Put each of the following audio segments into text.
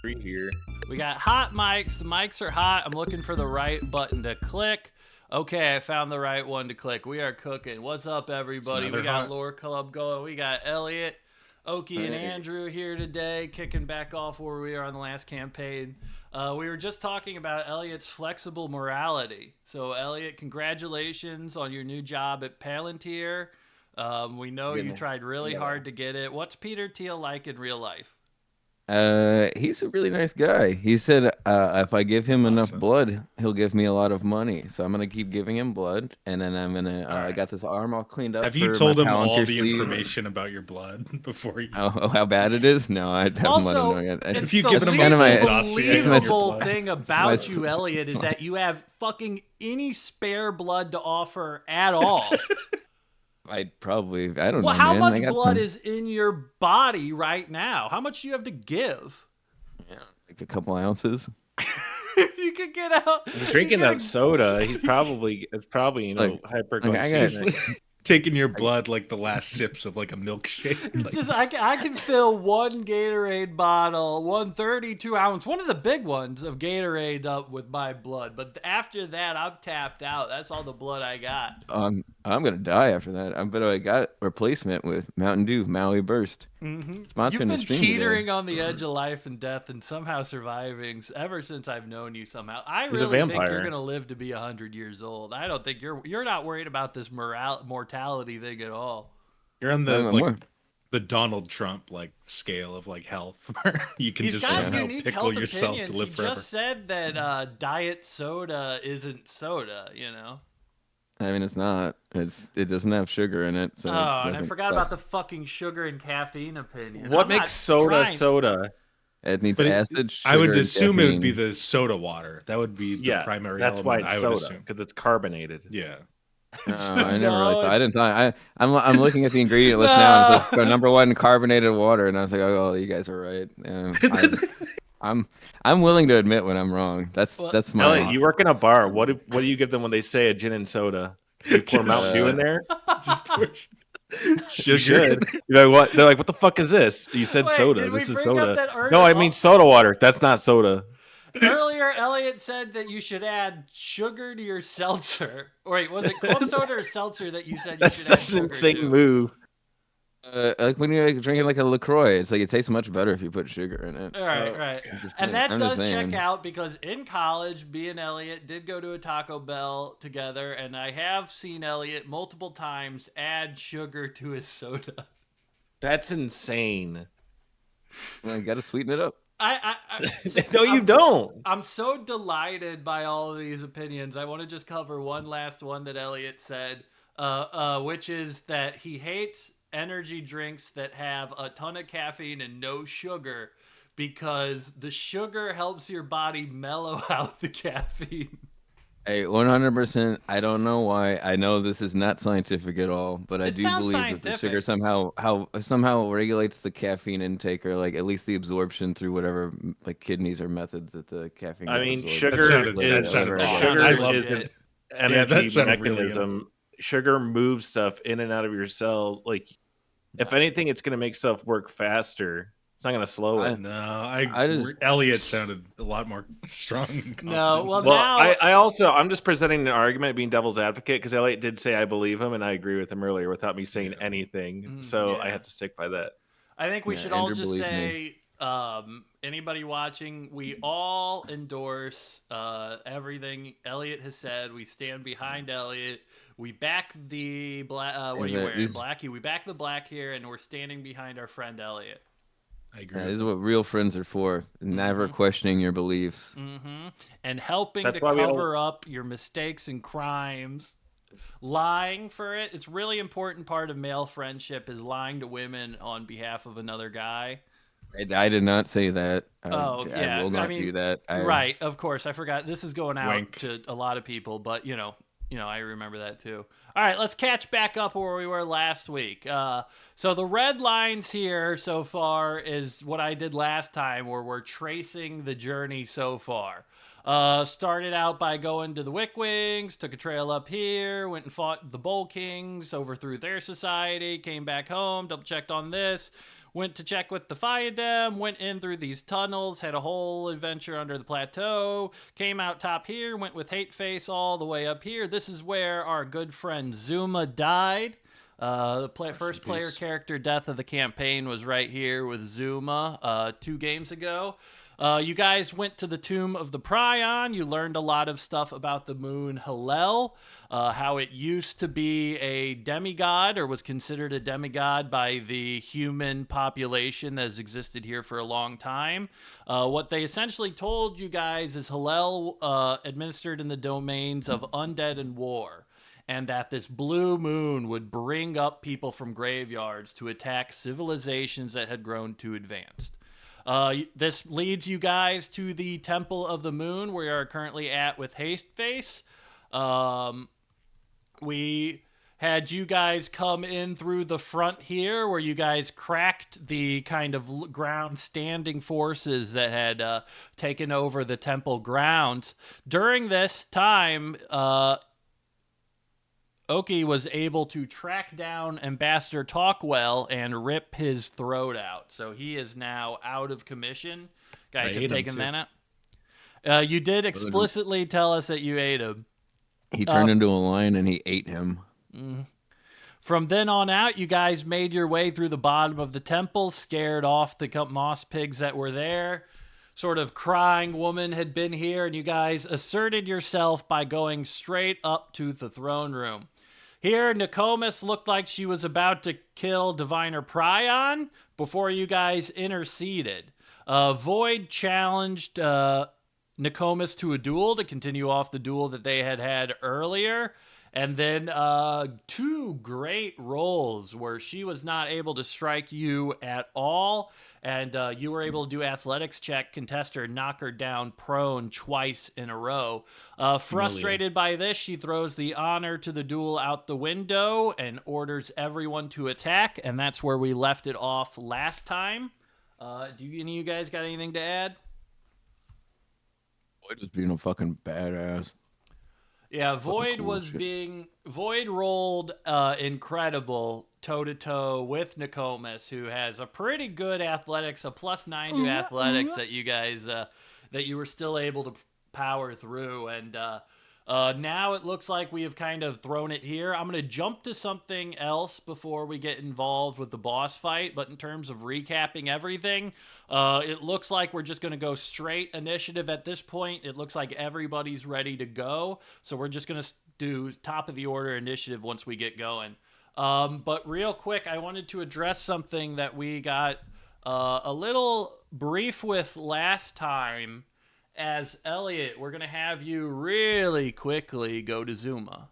Free here. We got hot mics. The mics are hot. I'm looking for the right button to click. Okay, I found the right one to click. We are cooking. What's up, everybody? We got Lore Club going. We got Elliot, Oki, and Andrew here today, kicking back off where we are on the last campaign. We were just talking about Elliott's flexible morality. So, Elliot, congratulations on your new job at Palantir. We know you tried really hard to get it. What's Peter Thiel like in real life? He's a really nice guy. He said if I give him enough blood, he'll give me a lot of money. So I'm gonna keep giving him blood, and then I'm gonna. I got this arm all cleaned up. Have you told him all the information about your blood before you? Oh, how bad it is? No, I haven't let him know yet. If you give him a unbelievable thing about you, Elliot, is that you have fucking any spare blood to offer at all. I don't know. Well, how much blood is in your body right now? How much do you have to give? Yeah, like a couple ounces. You could get out. He's drinking that soda. It's probably hyperglycemic. Taking your blood like the last sips of like a milkshake. It's just I can fill one Gatorade bottle, 132 ounce, one of the big ones of Gatorade up with my blood. But after that, I'm tapped out. That's all the blood I got. I'm gonna die after that. But I got replacement with Mountain Dew Maui Burst. Mm-hmm. You've been teetering on the edge of life and death, and somehow surviving ever since I've known you. Somehow, I really think you're gonna live to be 100 years old. I don't think you're not worried about this mortality thing at all. You're on the Donald Trump scale of health, where you can just somehow pickle yourself to live forever. He just said that diet soda isn't soda, you know. I mean, it's not. It doesn't have sugar in it. So and I forgot about the fucking sugar and caffeine opinion. What makes soda? It needs acid. Sugar, I would assume it would be the soda water. That would be the primary that's element. That's why it's soda, because it's carbonated. Yeah. I never really thought. I didn't thought. I'm looking at the ingredient list now. And it's like number one, carbonated water, and I was like, oh, you guys are right. I'm willing to admit when I'm wrong. That's my. Elliot, you work in a bar. What do you give them when they say a gin and soda? You pour Mountain Dew in there. Just pour sugar. You're like, what? They're like, what the fuck is this? You said soda. This is soda. No, I mean soda water. That's not soda. Earlier, Elliot said that you should add sugar to your seltzer. Wait, was it club soda or seltzer that you said you should add sugar to? That's such an insane move. Like when you're drinking like a LaCroix, it's like it tastes much better if you put sugar in it. Right. And that does check out because in college, me and Elliot did go to a Taco Bell together, and I have seen Elliot multiple times add sugar to his soda. That's insane. Well, you got to sweeten it up. No, you don't. I'm so delighted by all of these opinions. I want to just cover one last one that Elliot said, which is that he hates energy drinks that have a ton of caffeine and no sugar because the sugar helps your body mellow out the caffeine. Hey, 100%. I don't know why. I know this is not scientific at all, but I do believe that the sugar somehow regulates the caffeine intake, or like at least the absorption through whatever like kidneys or methods that the caffeine. I mean, sugar is an energy mechanism. Sugar moves stuff in and out of your cells. Like, if anything, it's going to make stuff work faster. It's not going to slow it. Elliot sounded a lot more strong. No, well now I'm just presenting an argument, being devil's advocate, because Elliot did say I believe him, and I agree with him earlier without me saying anything. So I have to stick by that. I think we should all just say, anybody watching, we all endorse everything Elliot has said. We stand behind Elliot. We back the black. What are you wearing, Blackie? We back the black here, and we're standing behind our friend Elliot. I agree. This is what real friends are for. Never questioning your beliefs. And helping to cover up your mistakes and crimes. Lying for it. It's a really important part of male friendship is lying to women on behalf of another guy. I did not say that. I will not do that. Right, of course. I forgot. This is going out to a lot of people, but you know, I remember that too. All right, let's catch back up where we were last week. So the red lines here so far is what I did last time, where we're tracing the journey so far. Started out by going to the Wick Wings, took a trail up here, went and fought the Bull Kings, overthrew their society, came back home, double checked on this. Went to check with the Diadem, went in through these tunnels, had a whole adventure under the plateau, came out top here, went with Hateface all the way up here. This is where our good friend Zuma died. The first player character death of the campaign was right here with Zuma 2 games ago. You guys went to the Tomb of the Prion. You learned a lot of stuff about the moon Hillel, how it used to be a demigod or was considered a demigod by the human population that has existed here for a long time. What they essentially told you guys is Hillel administered in the domains of undead and war, and that this blue moon would bring up people from graveyards to attack civilizations that had grown too advanced. This leads you guys to the Temple of the Moon, where we are currently at with Hasteface. We had you guys come in through the front here, where you guys cracked the kind of ground standing forces that had taken over the temple grounds. During this time, Oki was able to track down Ambassador Talkwell and rip his throat out. So he is now out of commission. Guys have taken that out. You did explicitly tell us that you ate him. He turned into a lion and he ate him. From then on out, you guys made your way through the bottom of the temple, scared off the moss pigs that were there. Sort of crying woman had been here, and you guys asserted yourself by going straight up to the throne room. Here, Nokomis looked like she was about to kill Diviner Prion before you guys interceded. Void challenged Nokomis to a duel to continue off the duel that they had earlier. And then 2 great rolls where she was not able to strike you at all. And you were able to do athletics check, contest her, knock her down prone twice in a row. Frustrated by this, she throws the honor to the duel out the window and orders everyone to attack. And that's where we left it off last time. Do any of you guys got anything to add? Void was being a fucking badass. Yeah, Void Void rolled incredible toe-to-toe with Nokomis, who has a pretty good athletics, a +9 to athletics that you guys, that you were still able to power through. And now it looks like we have kind of thrown it here. I'm going to jump to something else before we get involved with the boss fight. But in terms of recapping everything, it looks like we're just going to go straight initiative at this point. It looks like everybody's ready to go. So we're just going to do top of the order initiative once we get going. But real quick, I wanted to address something that we got a little brief with last time. As Elliott, we're going to have you really quickly go to Zuma.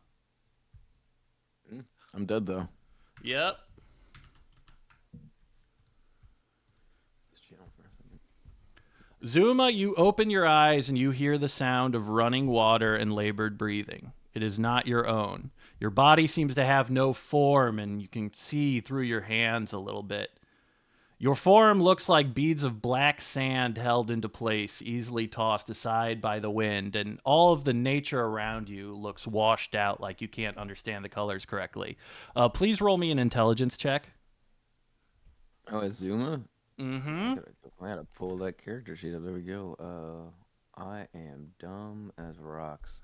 I'm dead, though. Yep. Zuma, you open your eyes and you hear the sound of running water and labored breathing. It is not your own. Your body seems to have no form, and you can see through your hands a little bit. Your form looks like beads of black sand held into place, easily tossed aside by the wind, and all of the nature around you looks washed out, like you can't understand the colors correctly. Please roll me an intelligence check. Oh, it's Zuma? Mm-hmm. I gotta pull that character sheet up. There we go. I am dumb as rocks.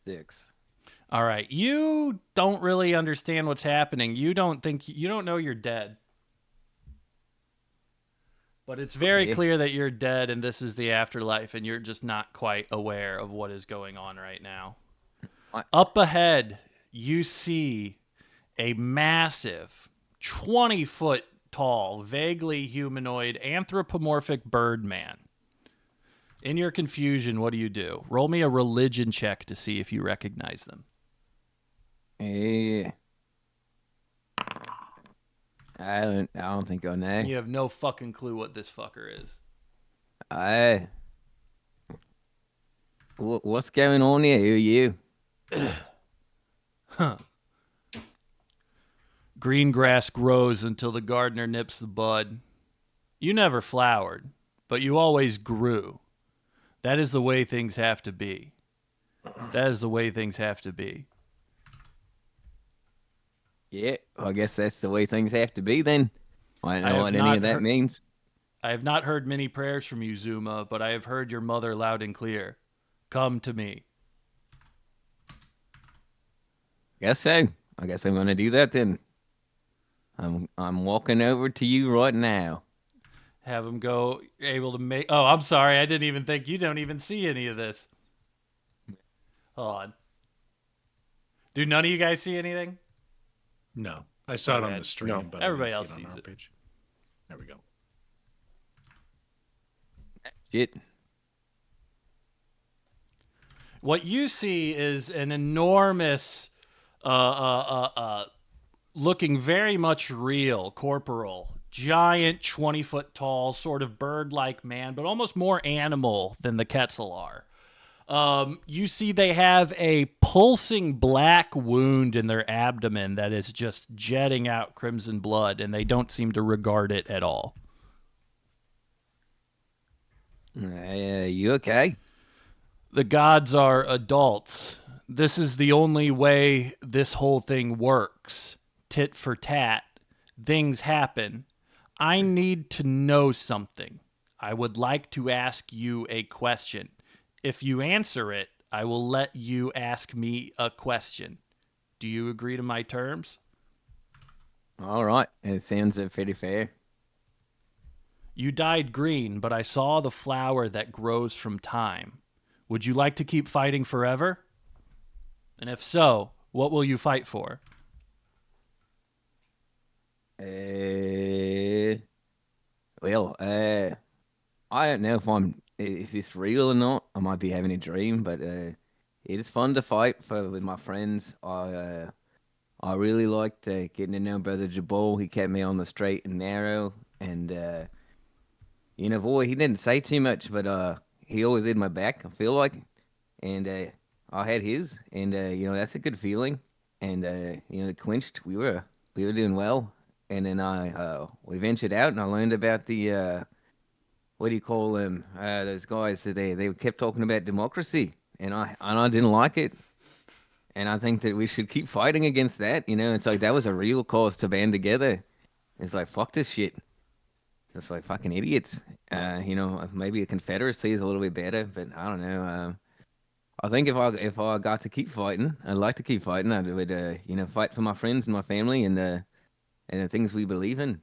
6. All right, you don't really understand what's happening. You don't know you're dead. But it's very clear that you're dead and this is the afterlife, and you're just not quite aware of what is going on right now. What? Up ahead, you see a massive 20-foot tall, vaguely humanoid anthropomorphic bird man. In your confusion, what do? Roll me a religion check to see if you recognize them. Hey, I don't think I know. You have no fucking clue what this fucker is. What's going on here? Who are you? Huh. Green grass grows until the gardener nips the bud. You never flowered, but you always grew. That is the way things have to be. That is the way things have to be. Yeah, I guess that's the way things have to be then. I don't know what any of that means. I have not heard many prayers from you, Zuma, but I have heard your mother loud and clear. Come to me. Guess so. I guess I'm gonna do that then. I'm walking over to you right now. Have him go able to make. Oh, I'm sorry. I didn't even think you don't even see any of this. Hold on. Do none of you guys see anything? No, I saw it on the stream, but everybody else sees it. Page. There we go. Shit. What you see is an enormous, looking very much real, corporal, giant, 20-foot tall, sort of bird-like man, but almost more animal than the Quetzal are. You see they have a pulsing black wound in their abdomen that is just jetting out crimson blood, and they don't seem to regard it at all. You okay? The gods are adults. This is the only way this whole thing works. Tit for tat. Things happen. I need to know something. I would like to ask you a question. If you answer it, I will let you ask me a question. Do you agree to my terms? All right. It sounds pretty fair. You dyed green, but I saw the flower that grows from time. Would you like to keep fighting forever? And if so, what will you fight for? Well, I don't know if this real or not. I might be having a dream, but it is fun to fight with my friends. I really liked getting to know Brother Jabal. He kept me on the straight and narrow, and boy, he didn't say too much, but he always had my back. I feel like, and I had his, and that's a good feeling. And it clinched. We were doing well, and then we ventured out, and I learned about the what do you call them? Those guys that they kept talking about democracy, and I didn't like it. And I think that we should keep fighting against that. It's like that was a real cause to band together. It's like fuck this shit. It's like fucking idiots. Maybe a confederacy is a little bit better, but I don't know. I think if I got to keep fighting, I'd like to keep fighting. I would fight for my friends and my family and the things we believe in,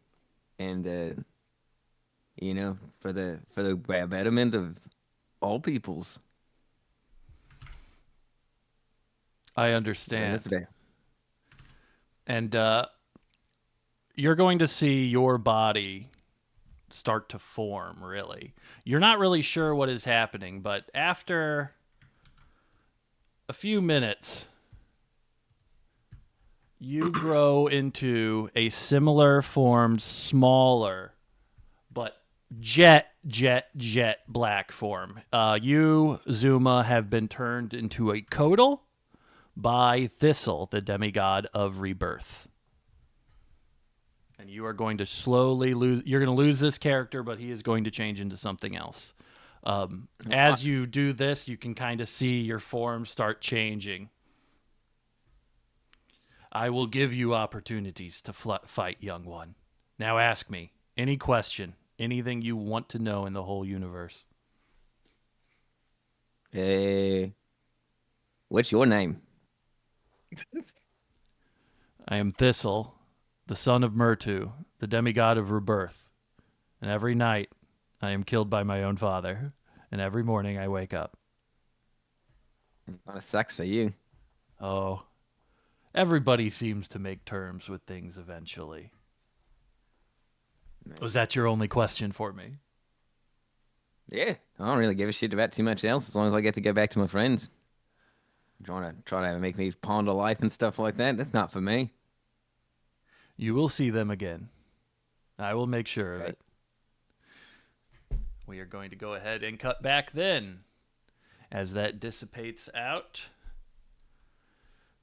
and for the betterment of all peoples. I understand. That's bad. And you're going to see your body start to form, really. You're not really sure what is happening, but after a few minutes, you grow into a similar formed, smaller, but jet black form. You, Zuma, have been turned into a Kodal by Thistle, the demigod of rebirth. And you are going to slowly lose. You're going to lose this character, but he is going to change into something else. As you do this, you can kind of see your form start changing. I will give you opportunities to fight, young one. Now ask me any question, anything you want to know in the whole universe. What's your name? I am Thistle, the son of Murtu, the demigod of rebirth. And every night, I am killed by my own father. And every morning, I wake up. Kind of sucks for you. Oh, everybody seems to make terms with things eventually. Was that your only question for me? Yeah, I don't really give a shit about too much else as long as I get to go back to my friends. Trying to make me ponder life and stuff like that. That's not for me. You will see them again. I will make sure of it. We are going to go ahead and cut back then. As that dissipates out.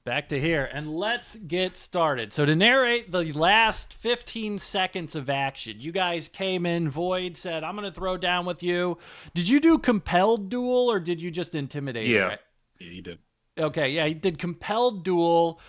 Back to here. And let's get started. So to narrate the last 15 seconds of action, you guys came in. Void said, I'm going to throw down with you. Did you do compelled duel or did you just intimidate? Yeah. Yeah, you did. Okay, yeah, he did compelled duel.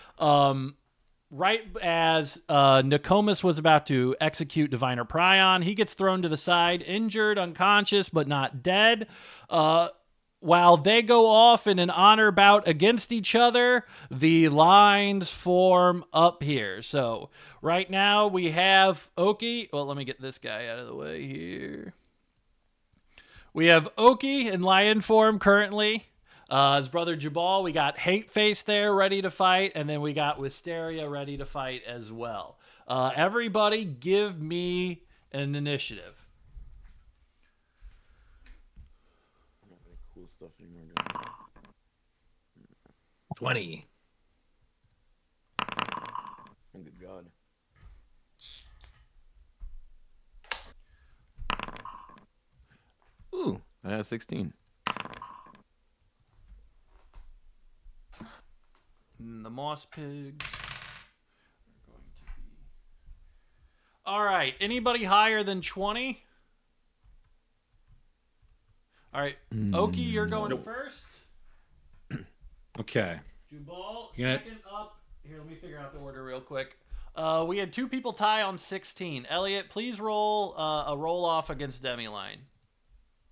right as Nokomis was about to execute Diviner Prion, he gets thrown to the side, injured, unconscious, but not dead. While they go off in an honor bout against each other, the lines form up here. So right now we have Oki. Well, let me get this guy out of the way here. We have Oki in lion form currently. His brother Jabal, we got Hate Face there ready to fight, and then we got Wisteria ready to fight as well. Everybody give me an initiative. I don't have any cool stuff anymore. 20. Oh, good God. Ooh, I have 16. And the Moss Pigs are going to be... All right, anybody higher than 20? All right, Oki, you're going first. Okay. Jubal, second up. Here, let me figure out the order real quick. We had 2 people tie on 16. Elliott, please roll a roll off against Demi-Line.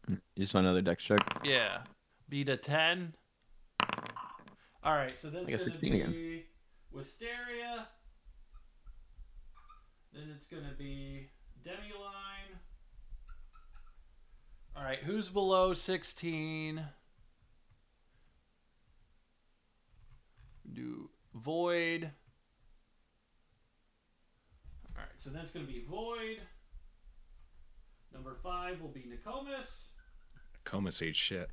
You just want another dex check? Yeah. Beat a 10. All right, so that's going to be again. Wisteria. Then it's going to be Demi-Line. All right, who's below 16? Do Void. All right, so that's going to be Void. Number 5 will be Nokomis. Nokomis ate shit.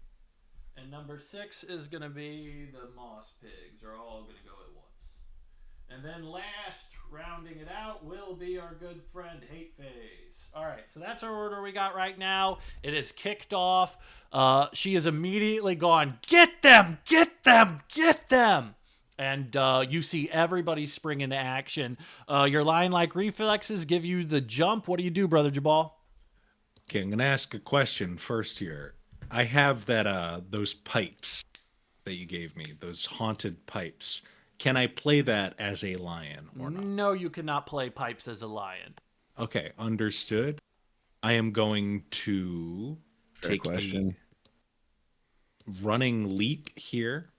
And number 6 is going to be the Moss Pigs. Are all going to go at once. And then last, rounding it out, will be our good friend Hate Face. All right, so that's our order we got right now. It is kicked off. She is immediately gone, get them, get them, get them. And you see everybody spring into action. Your lion-like reflexes give you the jump. What do you do, Brother Jabal? Okay, I'm going to ask a question first here. I have that those pipes that you gave me, those haunted pipes. Can I play that as a lion or not? No, you cannot play pipes as a lion. Okay, understood. I am going to take a running leap here.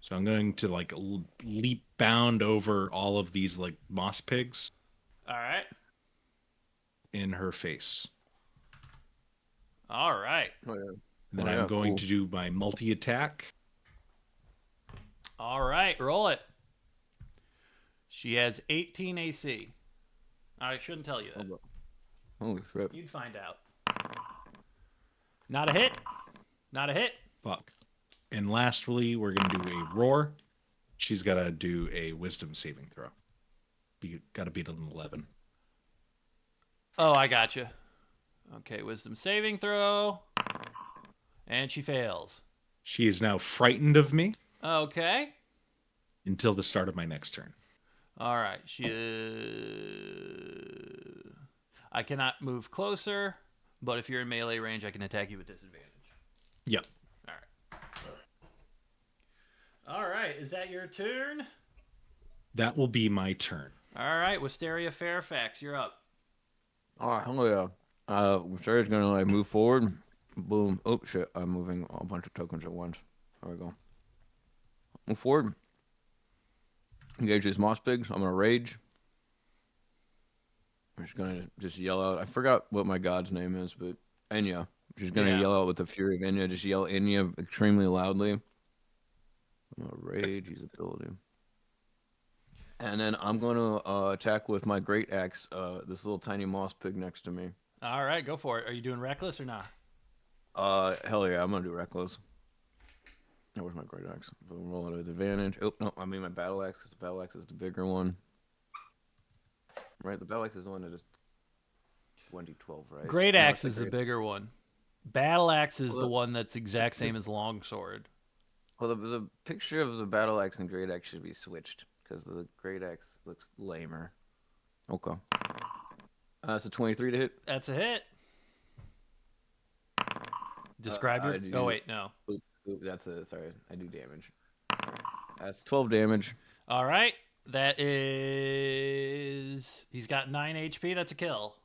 So I'm going to like leap bound over all of these like moss pigs. All right. In her face. All right. Oh, yeah. Then I'm going to do my multi-attack. All right, roll it. She has 18 AC. I shouldn't tell you that. Holy crap. You'd find out. Not a hit. Not a hit. Fuck. And lastly, we're going to do a roar. She's got to do a wisdom saving throw. Got to beat an 11. Oh, I got you. Okay, wisdom saving throw. And she fails. She is now frightened of me. Okay. Until the start of my next turn. All right. I cannot move closer, but if you're in melee range, I can attack you with disadvantage. Yep. All right. All right. Is that your turn? That will be my turn. All right. Wisteria Fairfax, you're up. All right. Oh, yeah. Wisteria's going to like move forward. Boom. Oh, shit. I'm moving a bunch of tokens at once. There we go. Move forward. Engage these moss pigs. I'm going to rage. I'm just going to just yell out. I forgot what my god's name is, but Enya. She's going to yell out with the fury of Enya. Just yell Enya extremely loudly. I'm going to rage his ability. And then I'm going to attack with my great axe this little tiny moss pig next to me. All right, go for it. Are you doing reckless or not? Hell yeah, I'm going to do reckless. Where's my great axe? Roll it with advantage. Oh, no, I mean my battle axe, because the battle axe is the bigger one. Right, the battle axe is the one that is 1d12, right? Great axe is the bigger one. Battle axe is the one that's exact same as longsword. Well, the picture of the battle axe and great axe should be switched, because the great axe looks lamer. Okay. So 23 to hit? That's a hit. Describe your... Oh, wait, no. Oop, that's a... Sorry, I do damage. That's 12 damage. All right. That is... He's got 9 HP. That's a kill.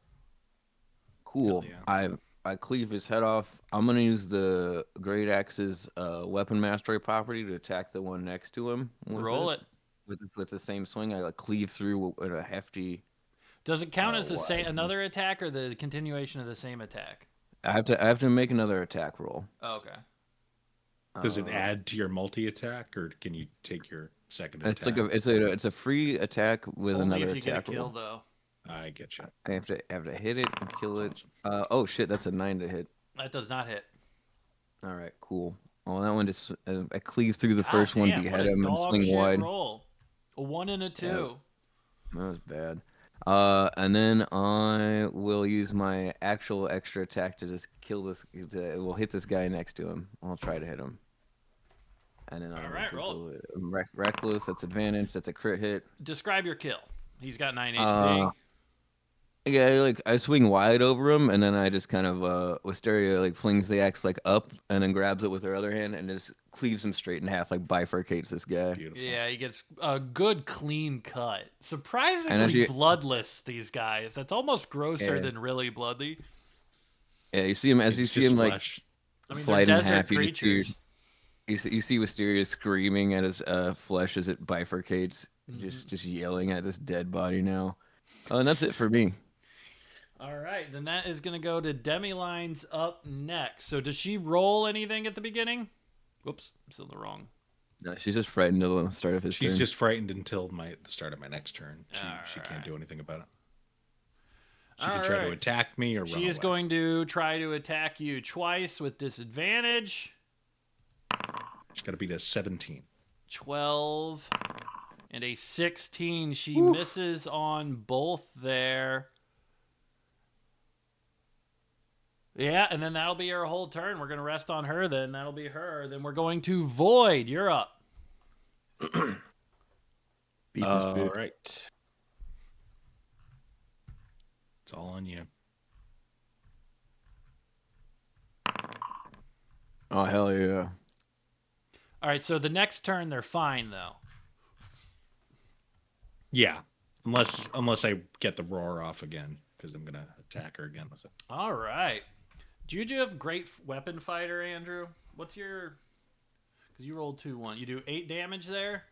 Cool. Yeah. I cleave his head off. I'm going to use the Great Axe's weapon mastery property to attack the one next to him. Roll it. With the same swing. I cleave through with a hefty... Does it count as the same another attack or the continuation of the same attack? I have to make another attack roll. Oh, okay. Does it add to your multi-attack, or can you take your second it's attack? It's a free attack with Only another if you attack get a kill, roll. though. I get you. I have to hit it and kill That's it. awesome. Oh shit, that's a 9 to hit. That does not hit. All right, cool. Well, that one just I cleave through the first one, behead him, and swing wide. Roll. A 1 and a 2. That was bad. And then I will use my actual extra attack to just kill this. We'll hit this guy next to him. I'll try to hit him. And then all right, roll. Reckless. That's advantage. That's a crit hit. Describe your kill. He's got 9 HP. Yeah, I swing wide over him, and then I just kind of Wisteria flings the axe up, and then grabs it with her other hand, and just cleaves him straight in half, bifurcates this guy. Beautiful. Yeah, he gets a good clean cut. Surprisingly bloodless, these guys. That's almost grosser than really bloody. Yeah, you see him slide in half. You see Wisteria screaming at his flesh as it bifurcates, just yelling at this dead body now. And that's it for me. All right, then that is going to go to Demi-Line's up next. So does she roll anything at the beginning? Whoops, I'm still in the wrong. No, she's just frightened until the start of his turn. She's just frightened until the start of my next turn. She can't do anything about it. She can try to attack me or run away. She is going to try to attack you twice with disadvantage. She's got to beat a 17. 12 and a 16. She misses on both there. Yeah, and then that'll be her whole turn. We're going to rest on her then. That'll be her. Then we're going to Void. You're up. All right. It's all on you. Oh, hell yeah. All right, so the next turn, they're fine, though. Yeah, unless I get the roar off again, because I'm going to attack her again with it. All right. Do you have great weapon fighter, Andrew? What's your... Because you rolled 2-1. You do 8 damage there?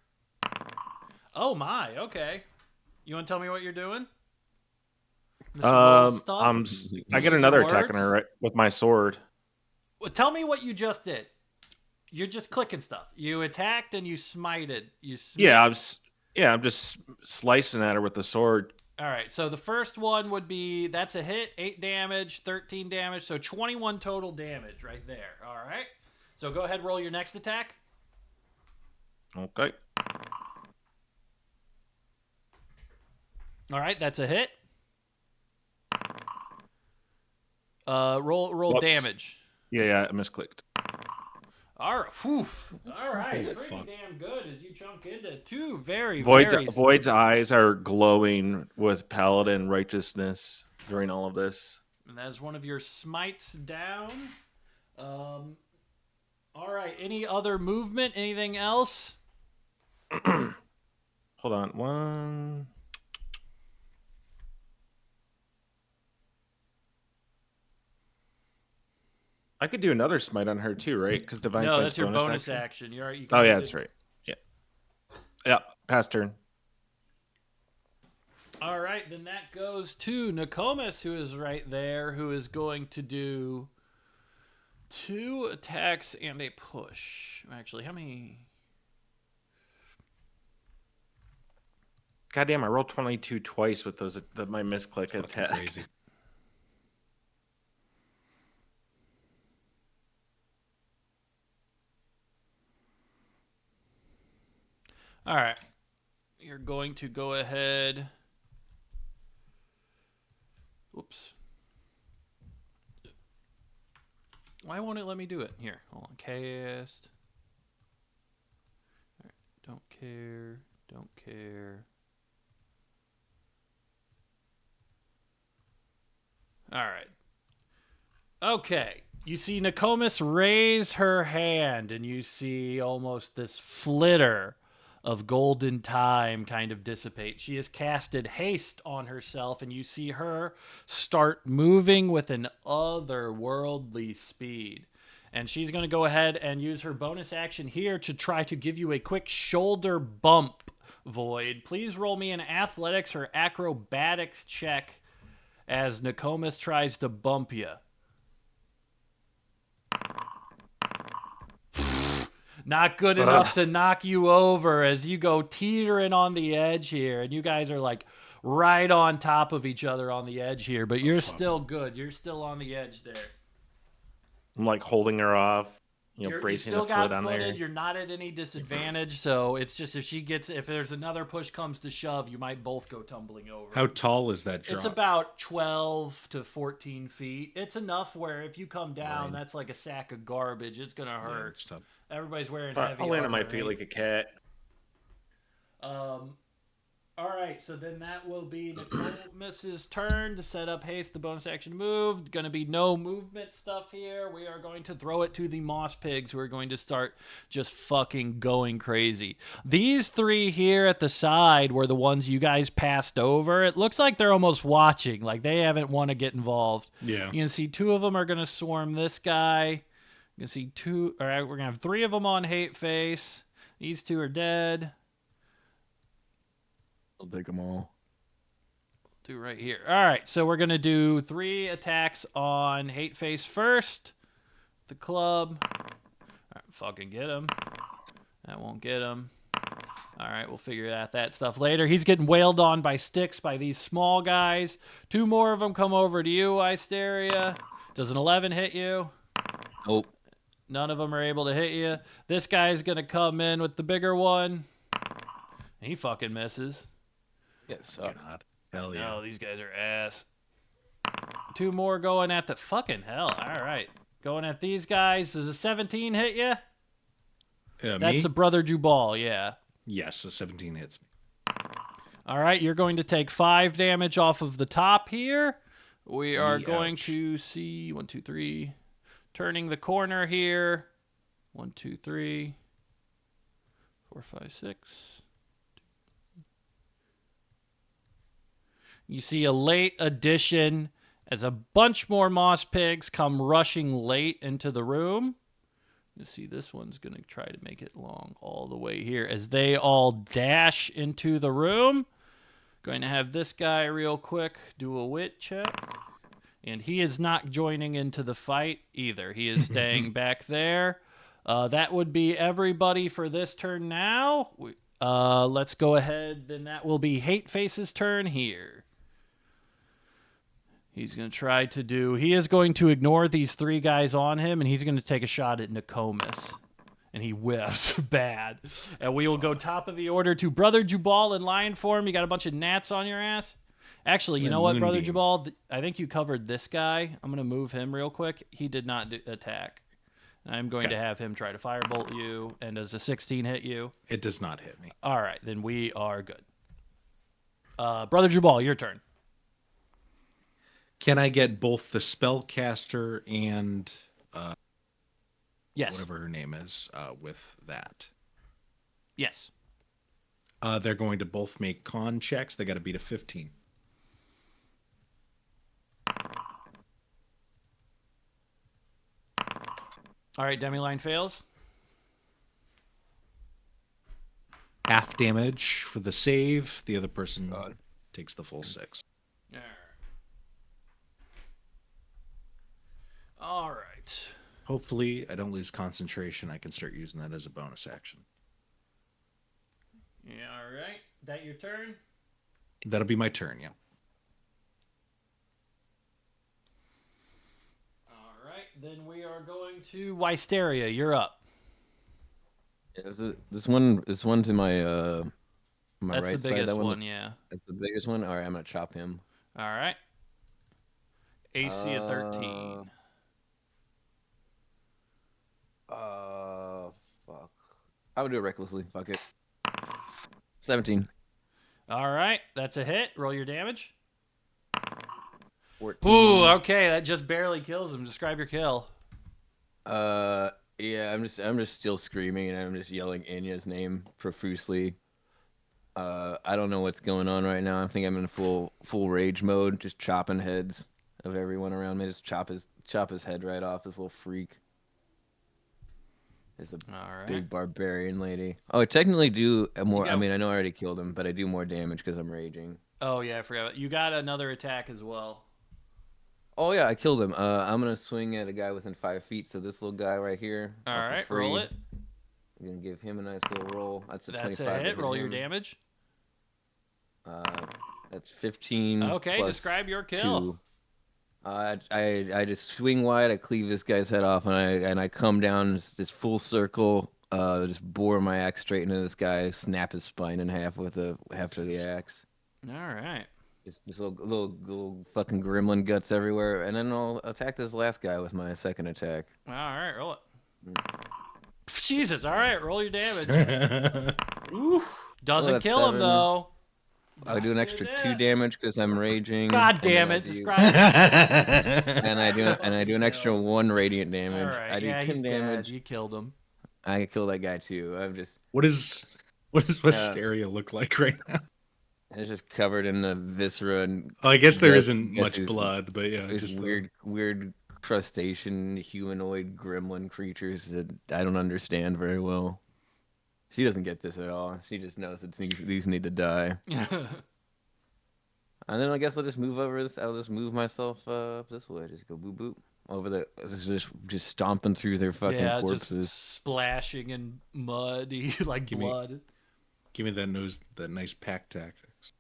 Oh, my. Okay. You want to tell me what you're doing? I get another attack on her right with my sword. Well, tell me what you just did. You're just clicking stuff. You attacked and you smited. I'm just slicing at her with the sword. All right, so the first one would be, that's a hit, 8 damage, 13 damage, so 21 total damage right there. All right, so go ahead, roll your next attack. Okay. All right, that's a hit. Roll damage. Yeah, I misclicked. All right, pretty damn good as you chunk into 2 very Void's eyes are glowing with paladin righteousness during all of this. And that's one of your smites down. All right, any other movement? Anything else? Hold on, one. I could do another smite on her too, right? Because divine. No, that's your bonus action. You can that's right. Yeah. Pass turn. All right, then that goes to Nokomis, who is right there, who is going to do 2 attacks and a push. Actually, how many? Goddamn! I rolled 22 twice with my misclick attack. Crazy. All right. You're going to go ahead. Whoops. Why won't it let me do it? Here, hold on. Cast. All right. Don't care. Don't care. All right. Okay. You see Nokomis raise her hand, and you see almost this flitter of golden time kind of dissipate. She has casted haste on herself, and you see her start moving with an otherworldly speed. And she's going to go ahead and use her bonus action here to try to give you a quick shoulder bump, Void. Please roll me an athletics or acrobatics check as Nokomis tries to bump you. Not good enough to knock you over as you go teetering on the edge here. And you guys are like right on top of each other on the edge here. But you're still good. You're still on the edge there. I'm like holding her off, bracing the foot on there. You're not at any disadvantage. So it's just if there's another push comes to shove, you might both go tumbling over. How tall is that drop? It's about 12 to 14 feet. It's enough where if you come down, that's like a sack of garbage. It's going to hurt. Yeah, it's tough. Everybody's wearing heavy I'll land on my armor, feet like a cat. All right, so then that will be Nokomis' turn to set up haste, the bonus action move. Going to be no movement stuff here. We are going to throw it to the Moss Pigs, who are going to start just fucking going crazy. These three here at the side were the ones you guys passed over. It looks like they're almost watching, like they haven't want to get involved. Yeah. You can see two of them are going to swarm this guy. You can see two. All right, we're going to have three of them on Hate Face. These two are dead. I'll take them all. Do right here. All right, so we're going to do 3 attacks on Hate Face first. The club. All right, fucking get him. That won't get him. All right, we'll figure out that stuff later. He's getting wailed on by sticks by these small guys. 2 more of them come over to you, Hysteria. Does an 11 hit you? Nope. None of them are able to hit you. This guy's going to come in with the bigger one. He fucking misses. Yes. God. Hell yeah. No, these guys are ass. 2 more going at the fucking hell. All right. Going at these guys. Does a 17 hit you? That's a Brother Jubal, yeah. Yes, a 17 hits me. All right, you're going to take 5 damage off of the top here. We are going to see 1, 2, 3. Turning the corner here. 1, 2, 3. 4, 5, 6. You see a late addition as a bunch more Moss Pigs come rushing late into the room. You see this one's going to try to make it long all the way here as they all dash into the room. Going to have this guy real quick do a wit check. And he is not joining into the fight either. He is staying back there. That would be everybody for this turn now. Let's go ahead. Then that will be Hate Face's turn here. He's going to try to do... He is going to ignore these 3 guys on him, and he's going to take a shot at Nokomis. And he whiffs bad. And we will go top of the order to Brother Jubal in line form. You got a bunch of gnats on your ass? Actually, you know what, Brother Jubal? I think you covered this guy. I'm going to move him real quick. He did not attack. And I'm going to have him try to firebolt you. And does a 16 hit you? It does not hit me. All right, then we are good. Brother Jubal, your turn. Can I get both the spellcaster and yes, whatever her name is with that? Yes. They're going to both make con checks. They got to beat a 15. All right, Demi-Line fails. Half damage for the save. The other person takes the full 6. All right. Hopefully, I don't lose concentration. I can start using that as a bonus action. Yeah, all right. That your turn? That'll be my turn, yeah. All right. Then we are going to Wysteria. You're up. Yeah, this one to my my That's right the biggest side. one, yeah. That's the biggest one. All right, I'm gonna chop him. All right. AC at 13. Fuck. I would do it recklessly. Fuck it. 17. All right, that's a hit. Roll your damage. 14. Ooh, okay, that just barely kills him. Describe your kill. Yeah, I'm just still screaming and I'm just yelling Inya's name profusely. I don't know what's going on right now. I think I'm in full rage mode, just chopping heads of everyone around me. Just chop his head right off. This little freak. Is a big barbarian lady. Oh, I technically do more. I mean, I know I already killed him, but I do more damage because I'm raging. Oh yeah, I forgot. You got another attack as well. Oh yeah, I killed him. I'm gonna swing at a guy within 5 feet. So this little guy right here. All right, roll it. I'm gonna give him a nice little roll. That's a 25. That's a hit. Roll your damage. That's 15. Okay, describe your kill. 2. I just swing wide. I cleave this guy's head off, and I come down this full circle. Just bore my axe straight into this guy. Snap his spine in half with a half of the axe. All right. Just little fucking gremlin guts everywhere, and then I'll attack this last guy with my second attack. All right, roll it. Jesus! All right, roll your damage. Doesn't kill him though. I do an extra 2 damage because I'm raging. God damn it! And I do an extra 1 radiant damage. Right. I do 10 damage. Dead. You killed him. I killed that guy too. I'm just. What does Wisteria look like right now? It's just covered in the viscera and. Oh, I guess there isn't much blood, but yeah, just weird crustacean humanoid gremlin creatures that I don't understand very well. She doesn't get this at all. She just knows that these need to die. And then I guess I'll just move over this. I'll just move myself up this way. Just go boop boop over the. Just stomping through their fucking corpses, just splashing in muddy like blood. Give me that nice pack tactics.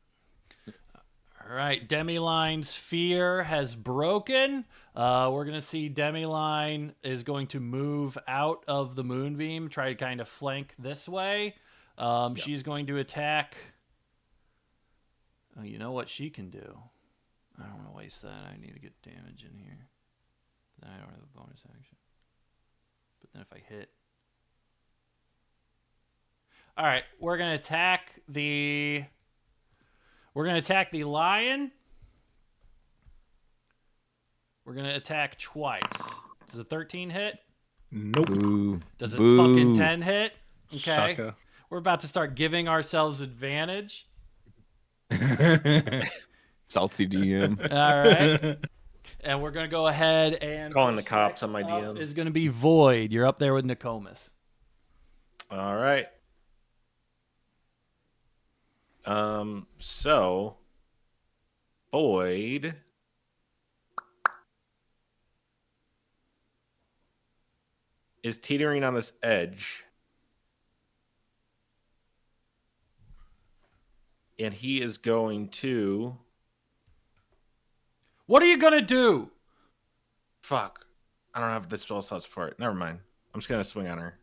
All right, Demi-Line's fear has broken. We're going to see Demi-Line is going to move out of the moonbeam, try to kind of flank this way. She's going to attack. Oh, you know what she can do? I don't want to waste that. I need to get damage in here. I don't have a bonus action. But then if I hit... All right, we're going to attack the... We're going to attack the lion. We're going to attack twice. Does a 13 hit? Nope. Boo. Does a fucking 10 hit? Okay. Sucker. We're about to start giving ourselves advantage. Salty DM. All right. And we're going to go ahead and... Calling the cops on my DM. Is going to be Void. You're up there with Nokomis. All right. So Boyd is teetering on this edge, and he is going to. What are you gonna do? Fuck, I don't have the spell slots for it. Never mind. I'm just gonna swing on her.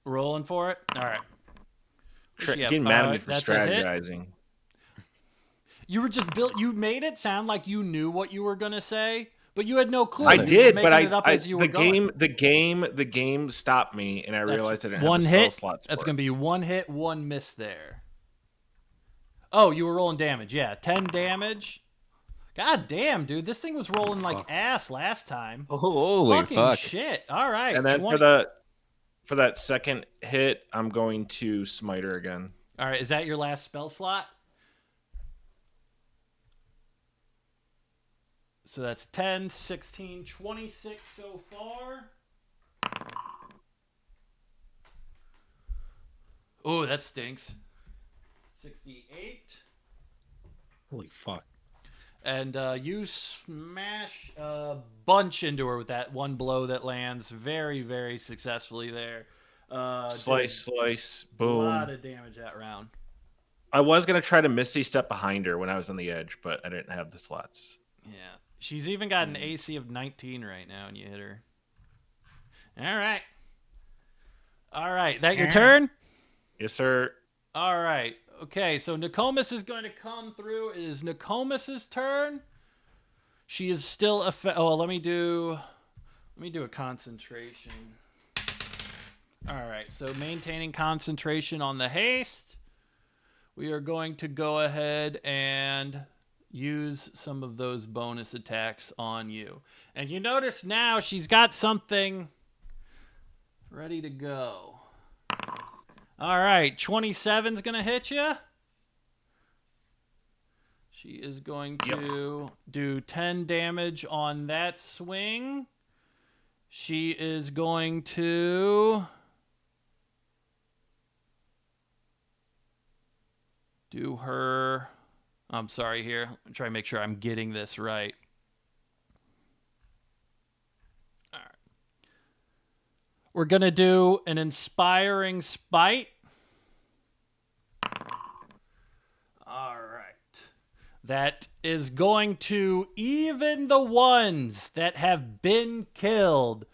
Rolling for it. All right. Getting mad at me for strategizing. You were just built. You made it sound like you knew what you were gonna say, but you had no clue. I did, but the game stopped me, and I realized I didn't have the spell slots. That's gonna be 1 hit, 1 miss there. Oh, you were rolling damage. Yeah, 10 damage. God damn, dude, this thing was rolling like ass last time. Oh, holy fucking shit! All right, and then for that second hit, I'm going to smite her again. All right, is that your last spell slot? So that's 10, 16, 26 so far. Oh, that stinks. 68. Holy fuck. And you smash a bunch into her with that one blow that lands very, very successfully there. Slice, boom. A lot of damage that round. I was going to try to Misty Step behind her when I was on the edge, but I didn't have the slots. Yeah. She's even got an AC of 19 right now, and you hit her. All right. All right. That your turn? Yes, sir. All right. Okay, so Nokomis is going to come through. It is Nokomis's turn. She is still let me do a concentration. All right, so maintaining concentration on the haste. We are going to go ahead and use some of those bonus attacks on you. And you notice now she's got something Ready to go. All right, 27's going to hit you. She is going to do 10 damage on that swing. She is going to do her... I'm sorry here. I'm trying to make sure I'm getting this right. All right. We're going to do an Inspiring Spite. All right. That is going to even the ones that have been killed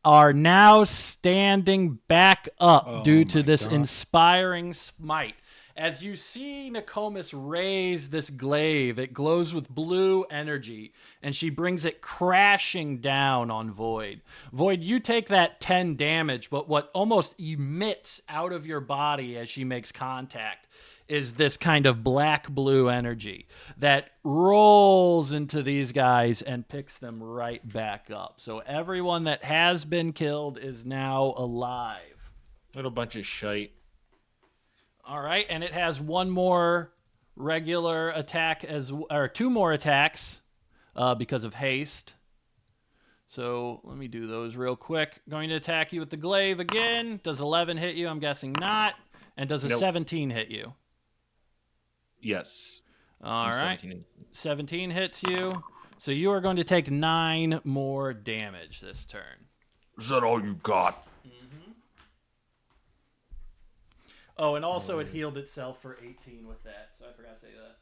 are now standing back up due to this Inspiring Smite. As you see Nokomis raise this glaive, it glows with blue energy, and she brings it crashing down on Void. Void, you take that 10 damage, but what almost emits out of your body as she makes contact is this kind of black-blue energy that rolls into these guys and picks them right back up. So everyone that has been killed is now alive. Little bunch of shite. All right, and it has one more regular attack or two more attacks because of haste. So let me do those real quick. Going to attack you with the glaive again. Does 11 hit you? I'm guessing not. And does a 17 hit you? Yes. All right. 17 hits you. So you are going to take 9 more damage this turn. Is that all you got? Mm-hmm. Oh, and also it healed itself for 18 with that, so I forgot to say that.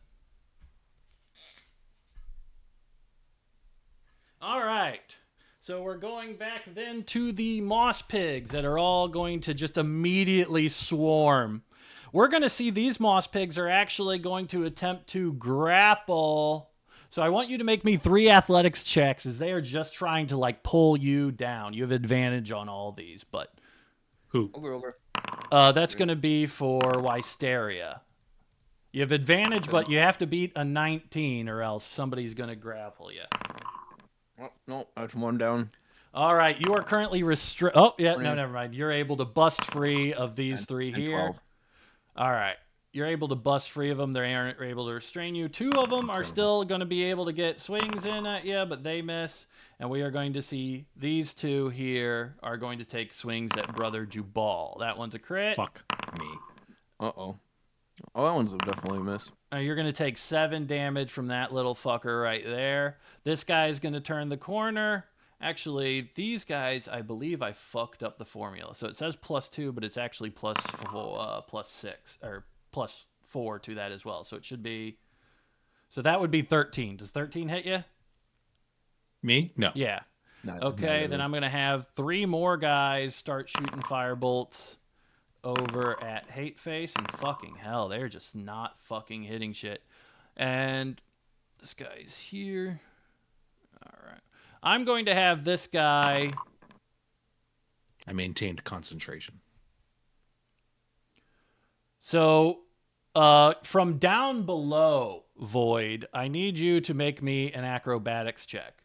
All right. So we're going back then to the moss pigs that are all going to just immediately swarm. We're going to see these moss pigs are actually going to attempt to grapple. So I want you to make me 3 athletics checks as they are just trying to like pull you down. You have advantage on all these, but... Who? Over. That's going to be for Wysteria. You have advantage, but you have to beat a 19 or else somebody's going to grapple you. Oh, no, that's 1 down. All right, you are currently restricted. Oh, yeah, no, never mind. You're able to bust free of these 3 here. 12. All right. You're able to bust free of them. They aren't able to restrain you. 2 of them are still going to be able to get swings in at you, but they miss. And we are going to see these 2 here are going to take swings at Brother Jubal. That one's a crit. Fuck me. Uh-oh. Oh, that one's definitely a miss. You're going to take 7 damage from that little fucker right there. This guy's going to turn the corner. Actually, these guys, I believe I fucked up the formula. So it says +2, but it's actually +6 or +4 to that as well. So it should be... So that would be 13. Does 13 hit you? Me? No. Yeah. Okay, then I'm going to have 3 more guys start shooting firebolts over at Hateface. And fucking hell, they're just not fucking hitting shit. And this guy's here. All right. I'm going to have this guy... I maintained concentration. So, from down below, Void, I need you to make me an acrobatics check.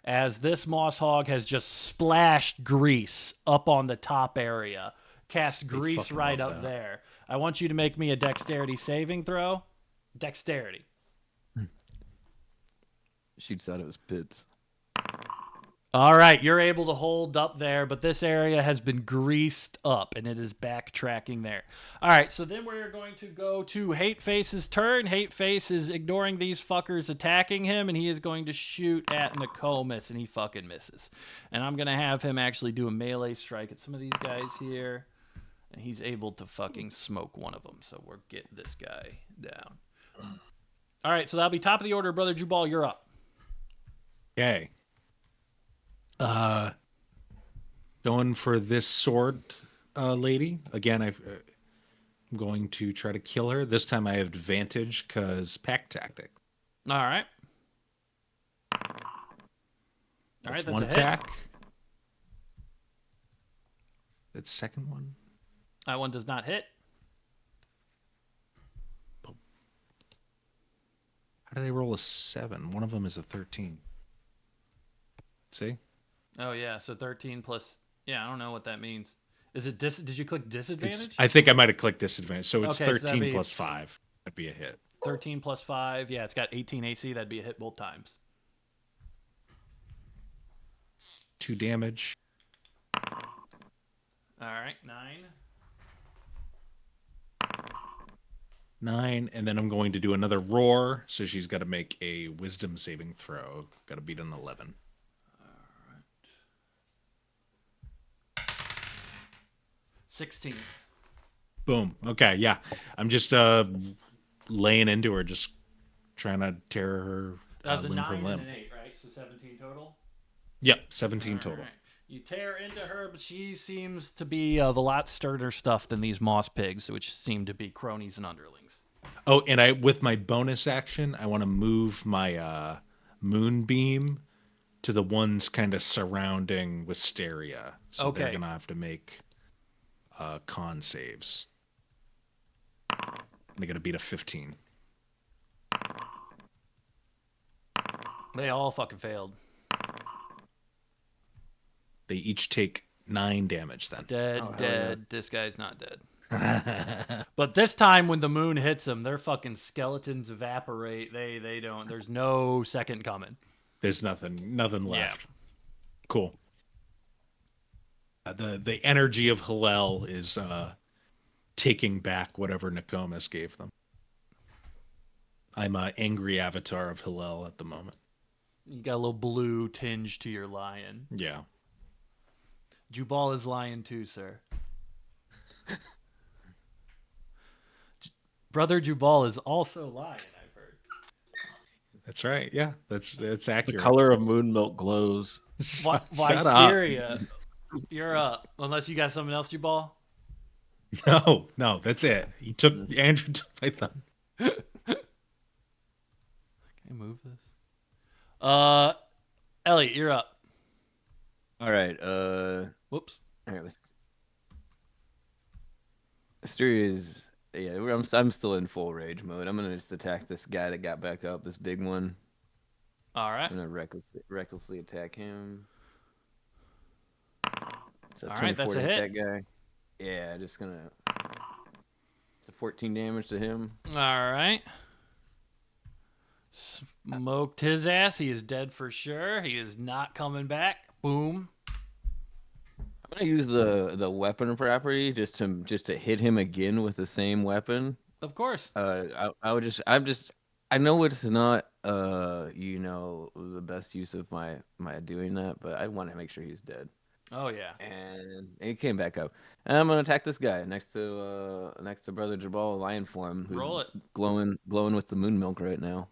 As this moss hog has just splashed grease up on the top area. Cast grease right up there. I want you to make me a dexterity saving throw. Dexterity. Shoots out of his pits. All right, you're able to hold up there, but this area has been greased up, and it is backtracking there. All right, so then we're going to go to Hateface's turn. Hateface is ignoring these fuckers attacking him, and he is going to shoot at Nokomis, and he fucking misses. And I'm going to have him actually do a melee strike at some of these guys here, and he's able to fucking smoke one of them, so we're getting this guy down. All right, so that'll be top of the order. Brother Jubal, you're up. Okay. Going for this sword lady. Again, I'm going to try to kill her. This time I have advantage because pack tactic. All right. That's one attack. That second one. That one does not hit. How did I roll a 7? One of them is a 13. See? Oh, yeah. So 13 plus Yeah, I don't know what that means. Is it did you click disadvantage? I think I might have clicked disadvantage. So it's okay, 13 plus 5. That'd be a hit. 13 plus 5. Yeah, it's got 18 AC. That'd be a hit both times. 2 damage. All right, 9. 9, and then I'm going to do another roar. So she's got to make a wisdom saving throw. Got to beat an 11. All right. 16. Boom. Okay, yeah. I'm just laying into her, just trying to tear her That's limb from limb. And an 8, right? So 17 total? Yep, 17 total. Right. You tear into her, but she seems to be of a lot sturdier stuff than these moss pigs, which seem to be cronies and underlings. Oh, and with my bonus action, I want to move my moonbeam to the ones kind of surrounding Wisteria. So they're going to have to make con saves. They got to beat a 15. They all fucking failed. They each take 9 damage then. Dead. Yeah. This guy's not dead. But this time when the moon hits them, their fucking skeletons evaporate. They don't. There's no second coming. There's nothing left. Yeah. Cool. The energy of Hillel is taking back whatever Nokomis gave them. I'm an angry avatar of Hillel at the moment. You got a little blue tinge to your lion. Yeah. Jubal is lion too, sir. Brother Jubal is also lion, I've heard. That's right. Yeah, that's accurate. The color of moon milk glows. Shut up. You're up. Unless you got something else, Jubal? No, that's it. Andrew took my thumb. Can I move this? Elliot, you're up. All right. Whoops. All right. Asteria's. Yeah, I'm still in full rage mode. I'm gonna just attack this guy that got back up. This big one. All right. I'm gonna recklessly attack him. So all right, that's a hit. That guy. Yeah, just gonna. It's 14 damage to him. All right. Smoked his ass. He is dead for sure. He is not coming back. Boom. I'm gonna use the weapon property just to hit him again with the same weapon. Of course. I know it's not the best use of my doing that, but I want to make sure he's dead. Oh yeah. And he came back up, and I'm gonna attack this guy next to Brother Jabal, lion form, who's Roll it. glowing with the moon milk right now.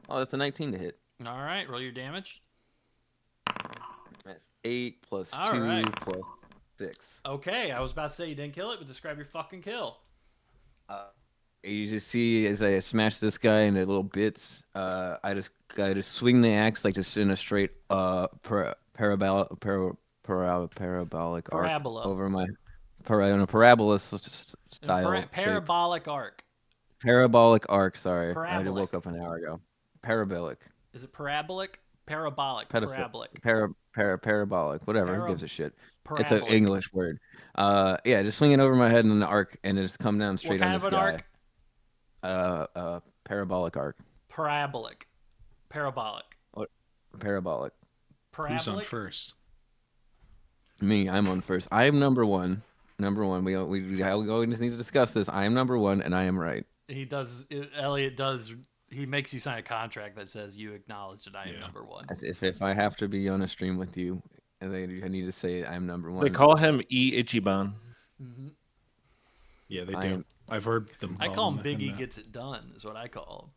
Oh, that's a 19 to hit. All right, roll your damage. That's 8 plus All 2 right. plus 6. Okay, I was about to say you didn't kill it, but describe your fucking kill. You just see as I smash this guy into little bits. I just swing the axe like just in a straight parabolic arc over my on a parabola style parabolic arc. Parabolic arc. Sorry, parabolic. I just woke up an hour ago. Parabolic. Is it parabolic? Parabolic. Parabolic. Parabolic. Whatever. Who gives a shit? Parabolic. It's an English word. Yeah, just swing it over my head in an arc and just come down straight on this guy. Parabolic arc. Parabolic. Parabolic. What? Parabolic. Who's on first? Me. I'm on first. I am number one. Number one. We just need to discuss this. I am number one, and I am right. He does. Elliot does. He makes you sign a contract that says you acknowledge that I am number one. If I have to be on a stream with you, and I need to say I'm number one. They call him Ichiban. Mm-hmm. Yeah, they do. I've heard them. I call him Big E Gets It Done. Is what I call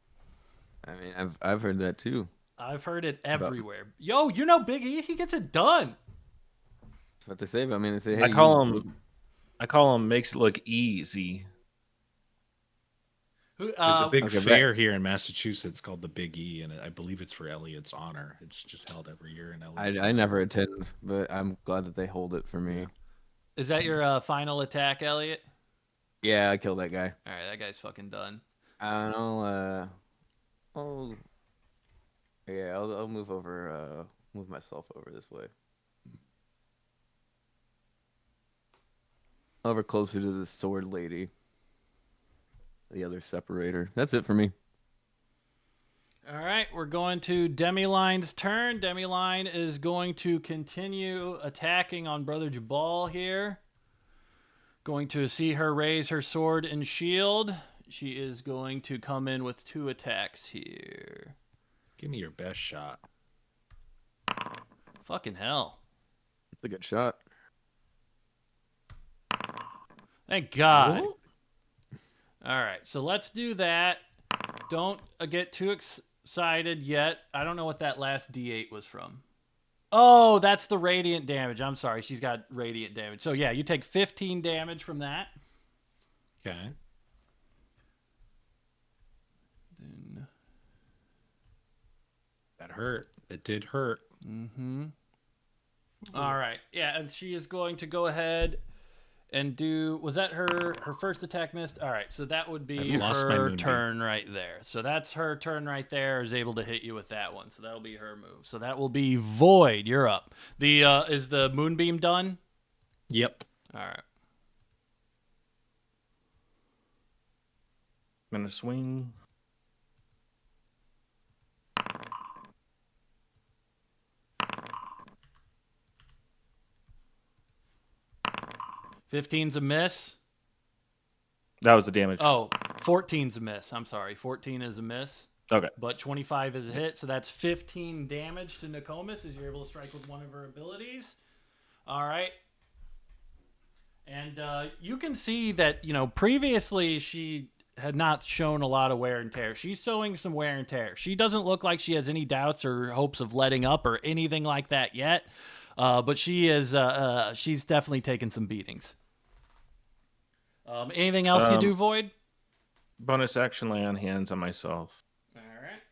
him. I mean, I've heard that too. I've heard it everywhere. Yo, you know Big E? He gets it done. That's what they say. But I mean, they say, hey, I call him makes it look easy. There's a big fair here in Massachusetts called the Big E, and I believe it's for Elliott's honor. It's just held every year in Elliott's I never attend, but I'm glad that they hold it for me. Is that your final attack, Elliott? Yeah, I killed that guy. All right, that guy's fucking done. I don't know. I'll move over move myself over this way. Over closer to the sword lady. The other separator. That's it for me. All right, we're going to Demi-Line's turn. Demi-Line is going to continue attacking on Brother Jubal here. Going to see her raise her sword and shield. She is going to come in with 2 attacks here. Give me your best shot. Fucking hell. It's a good shot. Thank God. Ooh. All right, so let's do that. Don't get too excited yet. I don't know what that last D8 was from. Oh, that's the radiant damage. I'm sorry. She's got radiant damage. So, yeah, you take 15 damage from that. Okay. Then... That hurt. It did hurt. Mm-hmm. All right. Yeah, and she is going to go ahead and do... Was that her first attack missed? All right, so that would be her turn right there. So that's her turn right there, is able to hit you with that one. So that'll be her move. So that will be Void. You're up. Is the Moonbeam done? Yep. All right. I'm going to swing. $15's a miss. That was the damage. Oh, 14's a miss. I'm sorry. 14 is a miss. Okay. But 25 is a hit. So that's 15 damage to Nokomis as you're able to strike with one of her abilities. All right. And you can see that, previously she had not shown a lot of wear and tear. She's showing some wear and tear. She doesn't look like she has any doubts or hopes of letting up or anything like that yet. But she is she's definitely taken some beatings. Anything else you do, Void? Bonus action, lay on hands on myself. All right.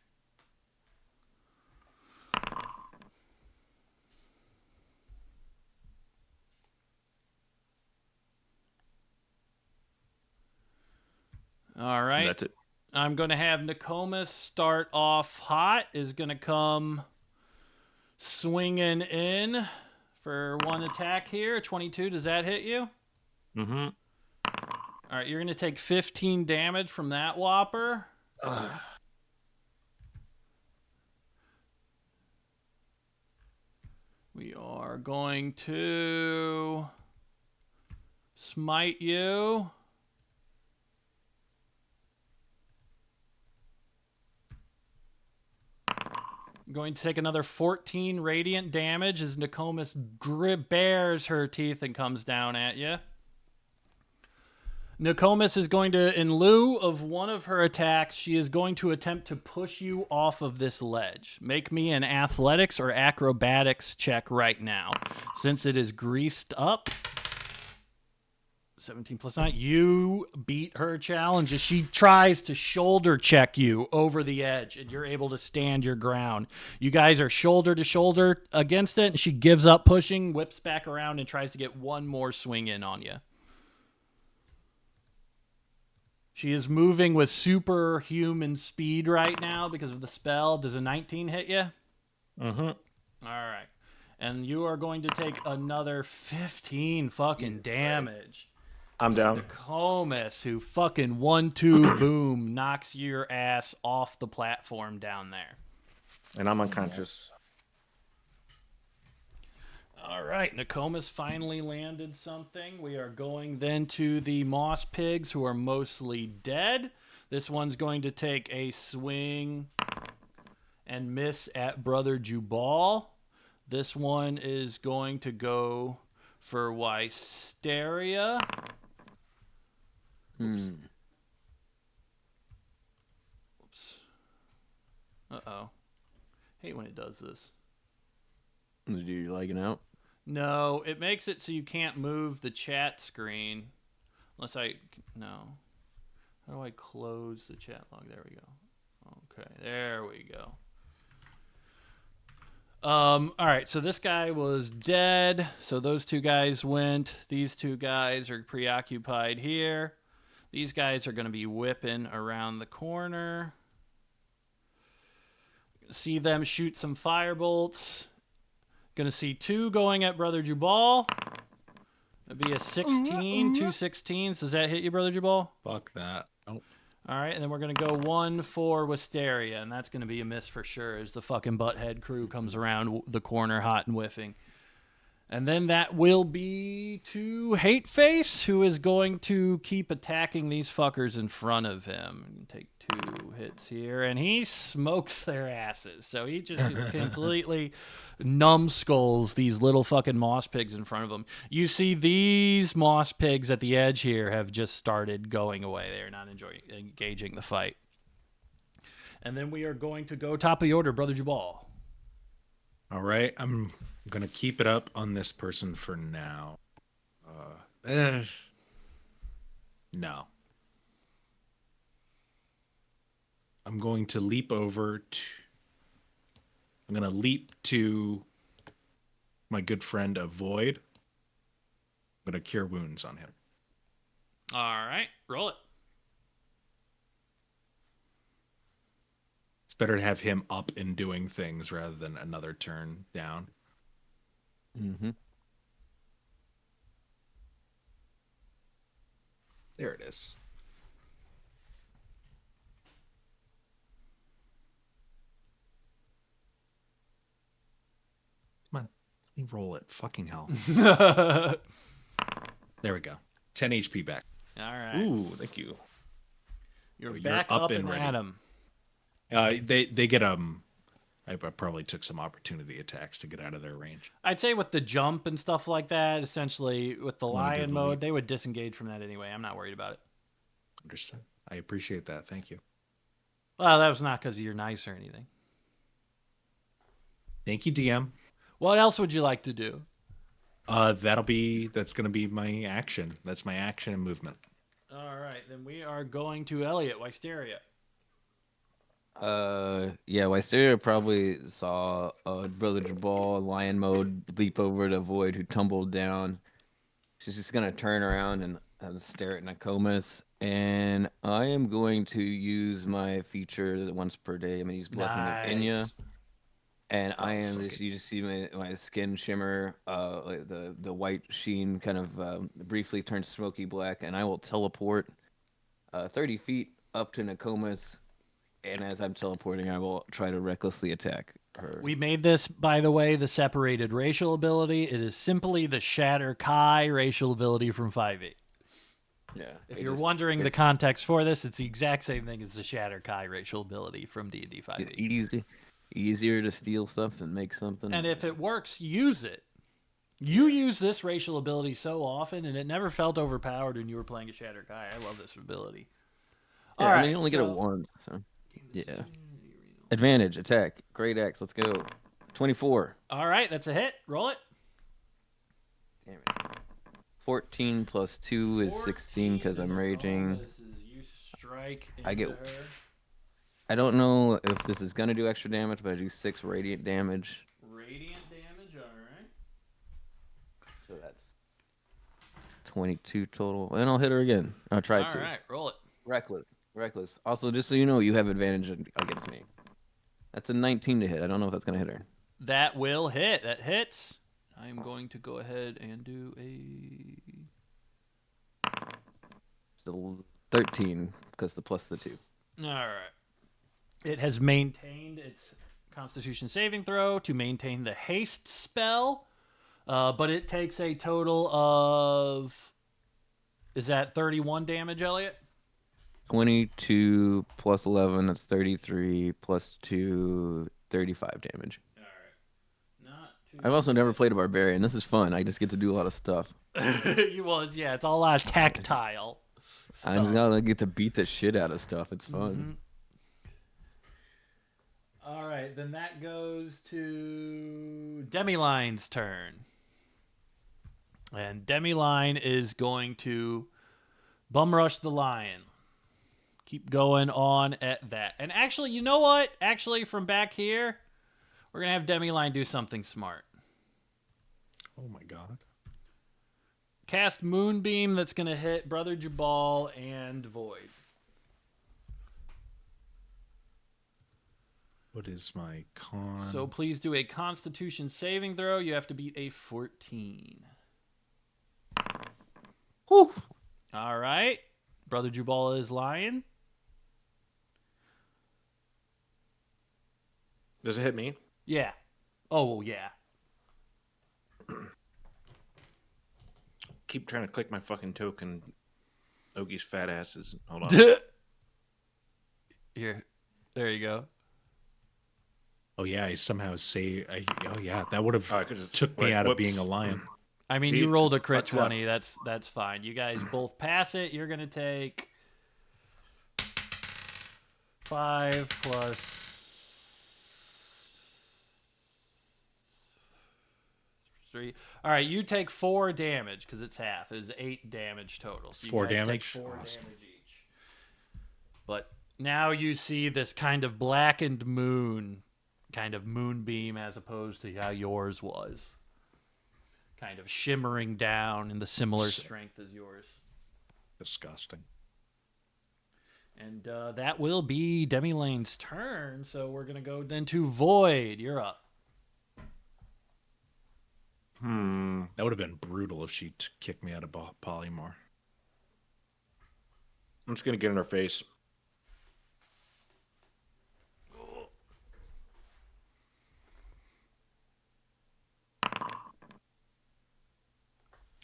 All right. That's it. I'm going to have Nokomis start off hot. Is going to come swinging in for 1 attack here. 22. Does that hit you? Mm-hmm. All right, you're going to take 15 damage from that whopper. We are going to smite you. I'm going to take another 14 radiant damage as Nokomis bares her teeth and comes down at you. Nokomis is going to, in lieu of one of her attacks, she is going to attempt to push you off of this ledge. Make me an athletics or acrobatics check right now. Since it is greased up, 17 plus 9, you beat her challenge as she tries to shoulder check you over the edge, and you're able to stand your ground. You guys are shoulder to shoulder against it, and she gives up pushing, whips back around, and tries to get one more swing in on you. She is moving with superhuman speed right now because of the spell. Does a 19 hit you? Mm-hmm. All right. And you are going to take another 15 fucking damage. I'm down. Nokomis, who fucking 1-2 boom knocks your ass off the platform down there. And I'm unconscious. All right, Nokomis finally landed something. We are going then to the Moss Pigs, who are mostly dead. This one's going to take a swing and miss at Brother Jubal. This one is going to go for Wysteria. Oops. Oops. Uh-oh. Hate when it does this. Do you like it out? No, it makes it so you can't move the chat screen. Unless no. How do I close the chat log? There we go. Okay, there we go. All right, so this guy was dead. So those two guys went. These two guys are preoccupied here. These guys are going to be whipping around the corner. See them shoot some firebolts Gonna see 2 going at Brother Jubal. That'd be a 16, 2 16s. Does that hit you, Brother Jubal? Fuck that. Nope. All right, and then we're going to go 1 for Wisteria, and that's going to be a miss for sure as the fucking butthead crew comes around the corner hot and whiffing. And then that will be to Hateface, who is going to keep attacking these fuckers in front of him. Take 2 hits here, and he smokes their asses. So he just completely numbskulls these little fucking moss pigs in front of him. You see these moss pigs at the edge here have just started going away. They are not engaging the fight. And then we are going to go top of the order, Brother Jubal. All right, I'm going to keep it up on this person for now. No. I'm going to leap over to... I'm going to leap to my good friend Avoid. I'm going to cure wounds on him. All right, roll it. It's better to have him up and doing things rather than another turn down. Mm-hmm. There it is. Come on. Let me roll it. Fucking hell. There we go. 10 HP back. All right. Ooh, thank you. You're back up and ready. At him. They get I probably took some opportunity attacks to get out of their range. I'd say with the jump and stuff like that, essentially with the lion mode, they would disengage from that anyway. I'm not worried about it. Understood. I appreciate that. Thank you. Well, that was not because you're nice or anything. Thank you, DM. What else would you like to do? That's going to be my action. That's my action and movement. All right, then we are going to Elliott, Wisteria. Yeah, Wisteria probably saw Brother Jabal lion mode leap over to Void, who tumbled down. She's just gonna turn around and stare at Nokomis, and I am going to use my feature once per day. I'm gonna use Blessing of Inya, and you just see my skin shimmer, like the white sheen kind of briefly turns smoky black, and I will teleport 30 feet up to Nokomis. And as I'm teleporting, I will try to recklessly attack her. We made this, by the way, the separated racial ability. It is simply the Shatter Kai racial ability from 5e. Yeah. If you're wondering the context for this, it's the exact same thing as the Shatter Kai racial ability from D&D 5e. Easier to steal stuff and make something. And if it works, use it. You use this racial ability so often, and it never felt overpowered when you were playing a Shatter Kai. I love this ability. Yeah, all right, you only get it once, so... Yeah. Advantage, attack. Great Axe, let's go. 24. All right, that's a hit. Roll it. Damn it. 14 plus 2 is 16 because I'm raging. You strike her. I don't know if this is going to do extra damage, but I do 6 radiant damage. Radiant damage, all right. So that's 22 total. And I'll hit her again. I'll try to. All right, roll it. Reckless. Also, just so you know, you have advantage against me. That's a 19 to hit. I don't know if that's going to hit her. That will hit. That hits. I'm going to go ahead and do Still 13, because the plus the 2. All right. It has maintained its Constitution saving throw to maintain the haste spell, but it takes a total of... Is that 31 damage, Elliott? 22 plus 11, that's 33, plus 2, 35 damage. All right. Not too I've also never played a barbarian. This is fun. I just get to do a lot of stuff. Yeah, it's all a lot of tactile stuff. I just gotta get to beat the shit out of stuff. It's fun. Mm-hmm. All right, then that goes to Demi-Line's turn. And Demi-Line is going to bum rush the lion. Keep going on at that. And actually, you know what? Actually, from back here, we're going to have Demi-Line do something smart. Oh, my God. Cast Moonbeam that's going to hit Brother Jabal and Void. What is my con? So please do a Constitution saving throw. You have to beat a 14. Whew. All right. Brother Jubal is lying. Does it hit me? Yeah. Oh, yeah. Keep trying to click my fucking token. Ogie's fat asses. Hold on. Here. There you go. Oh, yeah, I somehow say... oh, yeah, that would have took me out of being a lion. I mean, you rolled a crit 20. That's fine. You guys both pass it. You're going to take 5 plus... 3. All right, you take 4 damage because it's half. It's 8 damage total. So you 4 guys damage? Take 4 damage each. But now you see this kind of blackened moon, kind of moonbeam as opposed to how yours was. Kind of shimmering down in the similar strength as yours. Disgusting. And that will be Demi Lane's turn, so we're going to go then to Void. You're up. That would have been brutal if she kicked me out of Polymorph. I'm just going to get in her face.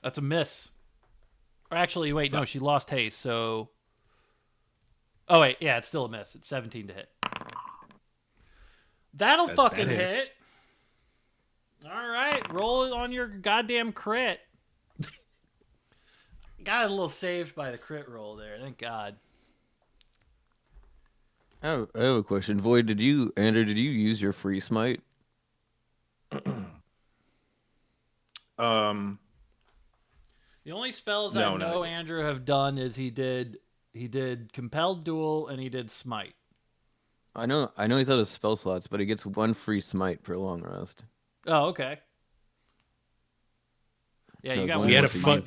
That's a miss. Or actually, wait, no, she lost haste, so... Oh, wait, yeah, it's still a miss. It's 17 to hit. That'll fucking hit. All right, roll it on your goddamn crit. Got a little saved by the crit roll there. Thank God. I have a question. Void, Andrew, did you use your free smite? The only spells I know Andrew have done is he did Compelled Duel and he did Smite. I know he's out of spell slots, but he gets 1 free smite per long rest. Oh, okay. Yeah, you got one.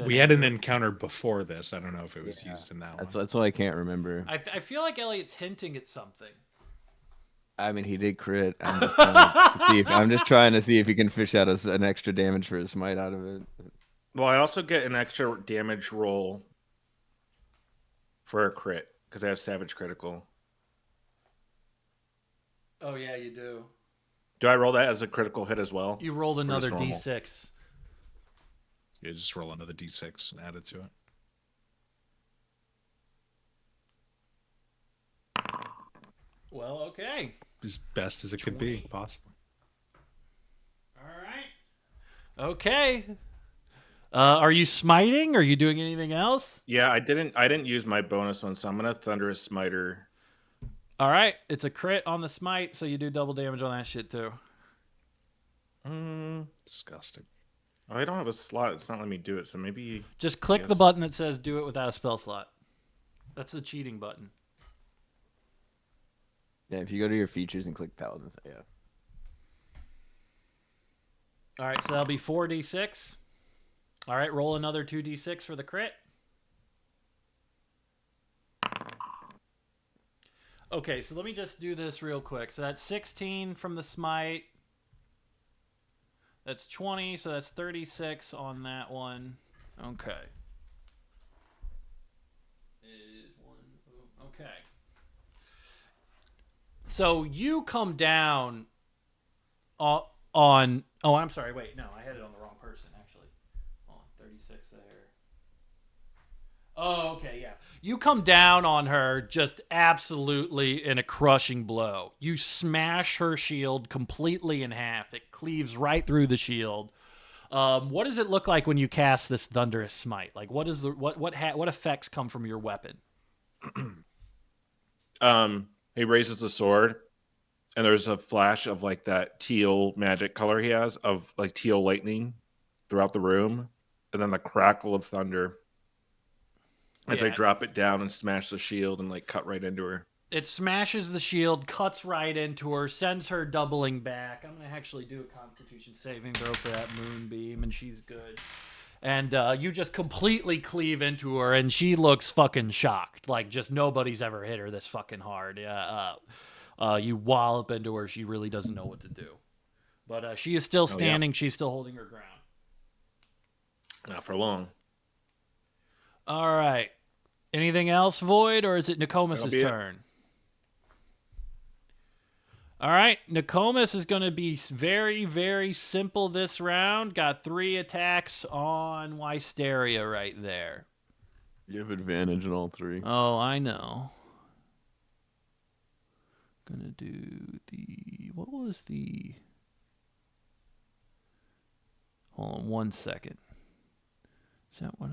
We had an encounter before this. I don't know if it was used in that one. That's why I can't remember. I feel like Elliott's hinting at something. I mean, he did crit. I'm just trying to see if he can fish out an extra damage for his smite out of it. Well, I also get an extra damage roll for a crit because I have Savage Critical. Oh, yeah, you do. Do I roll that as a critical hit as well? You rolled another D6. Yeah, just roll another D6 and add it to it. Well, okay. As best as it could be, possibly. All right. Okay. Are you smiting? Are you doing anything else? Yeah, I didn't use my bonus one, so I'm gonna Thunderous Smiter. All right, it's a crit on the smite, so you do double damage on that shit too. Disgusting. Oh, I don't have a slot. It's not letting me do it, so maybe... Just click the button that says do it without a spell slot. That's the cheating button. Yeah, if you go to your features and click Paladins, yeah. All right, so that'll be 4d6. All right, roll another 2d6 for the crit. Okay, so let me just do this real quick. So that's 16 from the smite. That's 20, so that's 36 on that one. Okay. Okay. So you come down on... Oh, I'm sorry. Wait, no, I had it on the wrong person, actually. Hold on, 36 there. Oh, okay, yeah. You come down on her just absolutely in a crushing blow. You smash her shield completely in half. It cleaves right through the shield. What does it look like when you cast this Thunderous Smite? Like, what effects come from your weapon? He raises the sword, and there's a flash of like that teal magic color he has of like teal lightning throughout the room, and then the crackle of thunder as I drop it down and smash the shield and like cut right into her. It smashes the shield, cuts right into her, sends her doubling back. I'm going to actually do a Constitution saving throw for that moonbeam, and she's good. And you just completely cleave into her, and she looks fucking shocked. Like, just nobody's ever hit her this fucking hard. Yeah. You wallop into her. She really doesn't know what to do. But she is still standing. She's still holding her ground. Not for long. All right. Anything else, Void, or is it Nokomis' turn? All right. Nokomis is going to be very, very simple this round. Got 3 attacks on Wysteria right there. You have advantage in all 3. Oh, I know. Gonna do the... What was the... Hold on 1 second. Is that what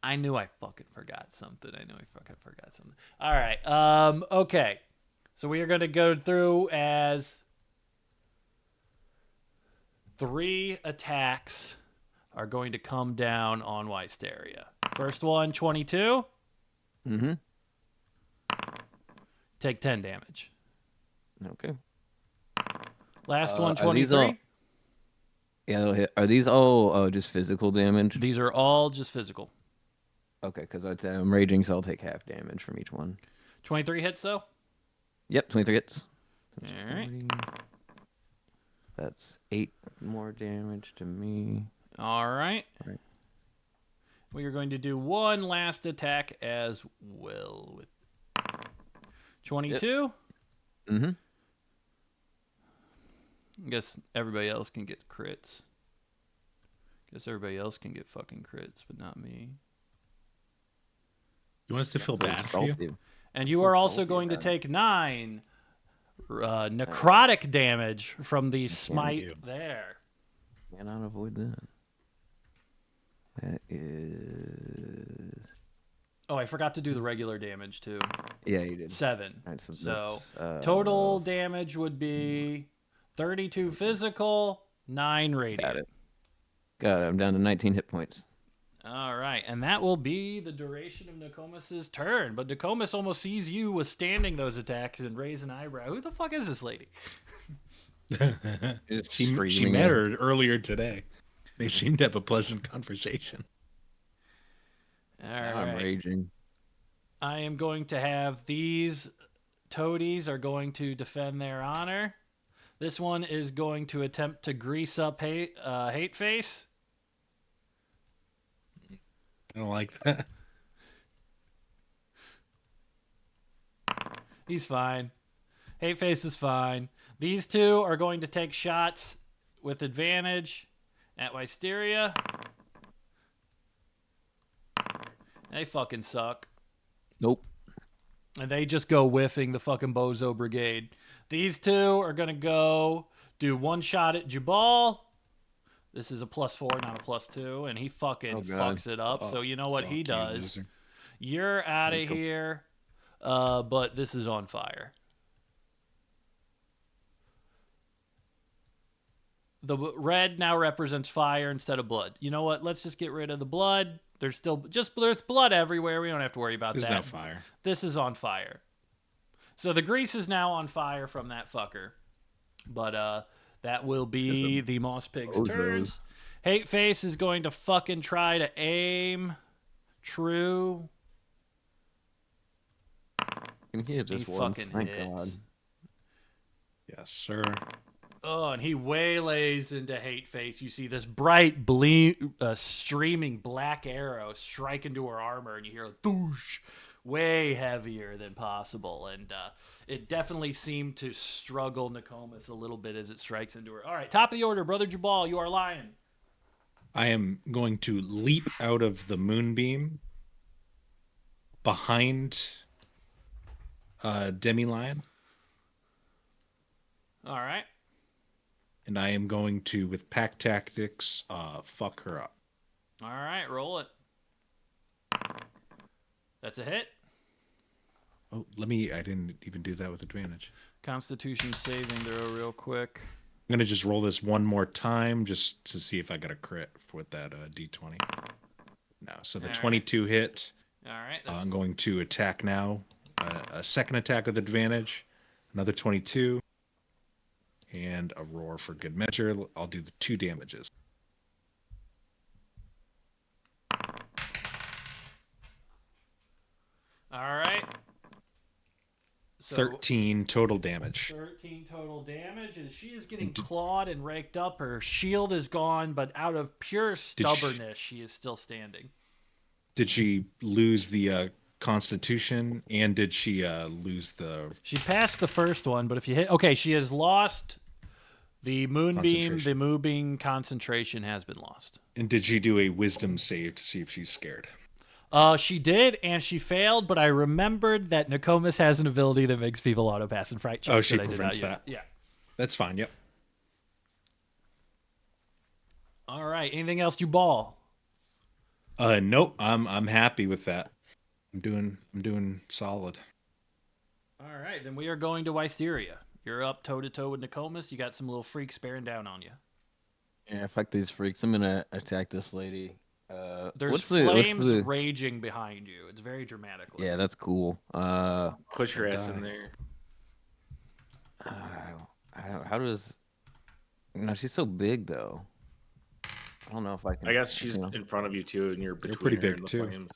I knew I fucking forgot something. All right. Okay. So we are going to go through as 3 attacks are going to come down on Wysteria. First one, 22. Mm-hmm. Take 10 damage. Okay. Last one, 23. Yeah, that'll hit. Are these all just physical damage? These are all just physical. Okay, because I'm raging, so I'll take half damage from each one. 23 hits, though? Yep, 23 hits. That's all right. That's 8 more damage to me. All right. We are going to do one last attack as well with 22. Yep. Mm-hmm. I guess everybody else can get crits. Guess everybody else can get fucking crits, but not me. You want us to feel bad for you? And you are also going to take 9 necrotic damage from the smite there. Cannot avoid that. That is... Oh, I forgot to do the regular damage, too. Yeah, you did. 7. Right, so total damage would be 32 physical, 9 radiant. Got it. I'm down to 19 hit points. All right, and that will be the duration of Nokomis' turn. But Nokomis almost sees you withstanding those attacks and raise an eyebrow. Who the fuck is this lady? She met her earlier today. They seem to have a pleasant conversation. All right. I'm raging. I am going to have these toadies are going to defend their honor. This one is going to attempt to grease up Hate Face. I don't like that. He's fine. Hate Face is fine. These 2 are going to take shots with advantage at Wysteria. They fucking suck. Nope. And they just go whiffing the fucking Bozo Brigade. These 2 are going to go do 1 shot at Jabal. This is a +4, not a +2. And he fucking fucks it up. So you know what he does? You're out of here. But this is on fire. The red now represents fire instead of blood. You know what? Let's just get rid of the blood. There's blood everywhere. We don't have to worry about that. There's no fire. This is on fire. So the grease is now on fire from that fucker. But that will be the Moss Pig's turns. Hate Face is going to fucking try to aim true. Can he hit just once? Thank God. Yes, sir. Oh, and he waylays into Hate Face. You see this bright, streaming black arrow strike into her armor, and you hear a thoosh, way heavier than possible. And it definitely seemed to struggle Nokomis a little bit as it strikes into her. All right, top of the order, Brother Jabal, you are lion. I am going to leap out of the moonbeam behind Demi-Lion. All right. And I am going to, with pack tactics, fuck her up. All right, roll it. That's a hit. Oh, I didn't even do that with advantage. Constitution saving throw real quick. I'm going to just roll this one more time just to see if I got a crit with that D20. No, so the 22 hit. All right. I'm going to attack now. A second attack with advantage. Another 22. And a roar for good measure. I'll do the 2 damages. All right. So 13 total damage. 13 total damage, and she is getting clawed and raked up. Her shield is gone, but out of pure stubbornness, she is still standing. Did she lose the Constitution, and did she lose the... She passed the first one, but if you hit... Okay, she has lost the Moonbeam. The Moonbeam concentration has been lost. And did she do a wisdom save to see if she's scared? She did, and she failed, but I remembered that Nokomis has an ability that makes people auto-pass and fright checks. Oh, she prevents that. Yeah. That's fine, yep. All right, anything else you ball? Nope, I'm happy with that. I'm doing solid. All right, then we are going to Wysteria. You're up toe-to-toe with Nokomis. You got some little freaks bearing down on you. Yeah, fuck these freaks. I'm gonna attack this lady. There's flames raging behind you. It's very dramatic. Yeah, that's cool. Push your ass in there. How does... No, she's so big though. I don't know if I can. I guess she's in front of you too, and you're pretty big too. Flames.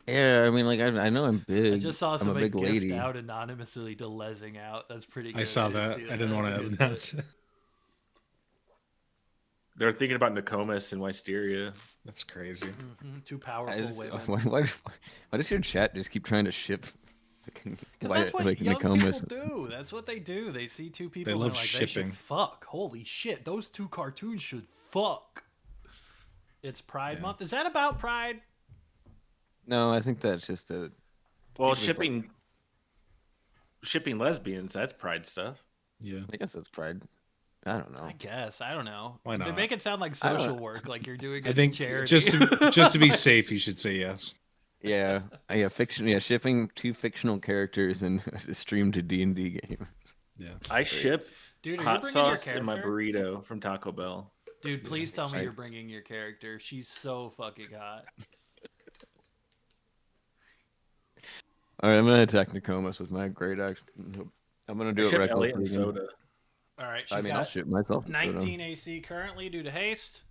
Yeah, I mean, like I know I'm big. I just saw somebody gift lady. out anonymously to Lezing out. That's pretty good. I saw that. I didn't want to announce it. They're thinking about Nokomis and Wysteria. That's crazy. Mm-hmm. Two powerful women. Why does your chat just keep trying to ship? That's what young people do. That's what they do. They see two people and they're like, shipping. They should fuck. Holy shit, those two cartoons should fuck. It's Pride Month. Is that about Pride? No, I think that's just a... Well, shipping lesbians, that's Pride stuff. Yeah. I guess that's Pride. I don't know. I guess. I don't know. Why not? They make it sound like social work, like you're doing a charity. Just to be safe, you should say yes. Yeah. Fiction. Yeah, shipping two fictional characters in a stream to D&D games. Yeah. I ship hot sauce in my burrito from Taco Bell. Dude, please tell me you're bringing your character. She's so fucking hot. All right, I'm gonna attack Nokomis with my great axe. I'm gonna do it recklessly. And soda. All right, I'll ship myself. 19 AC currently due to haste.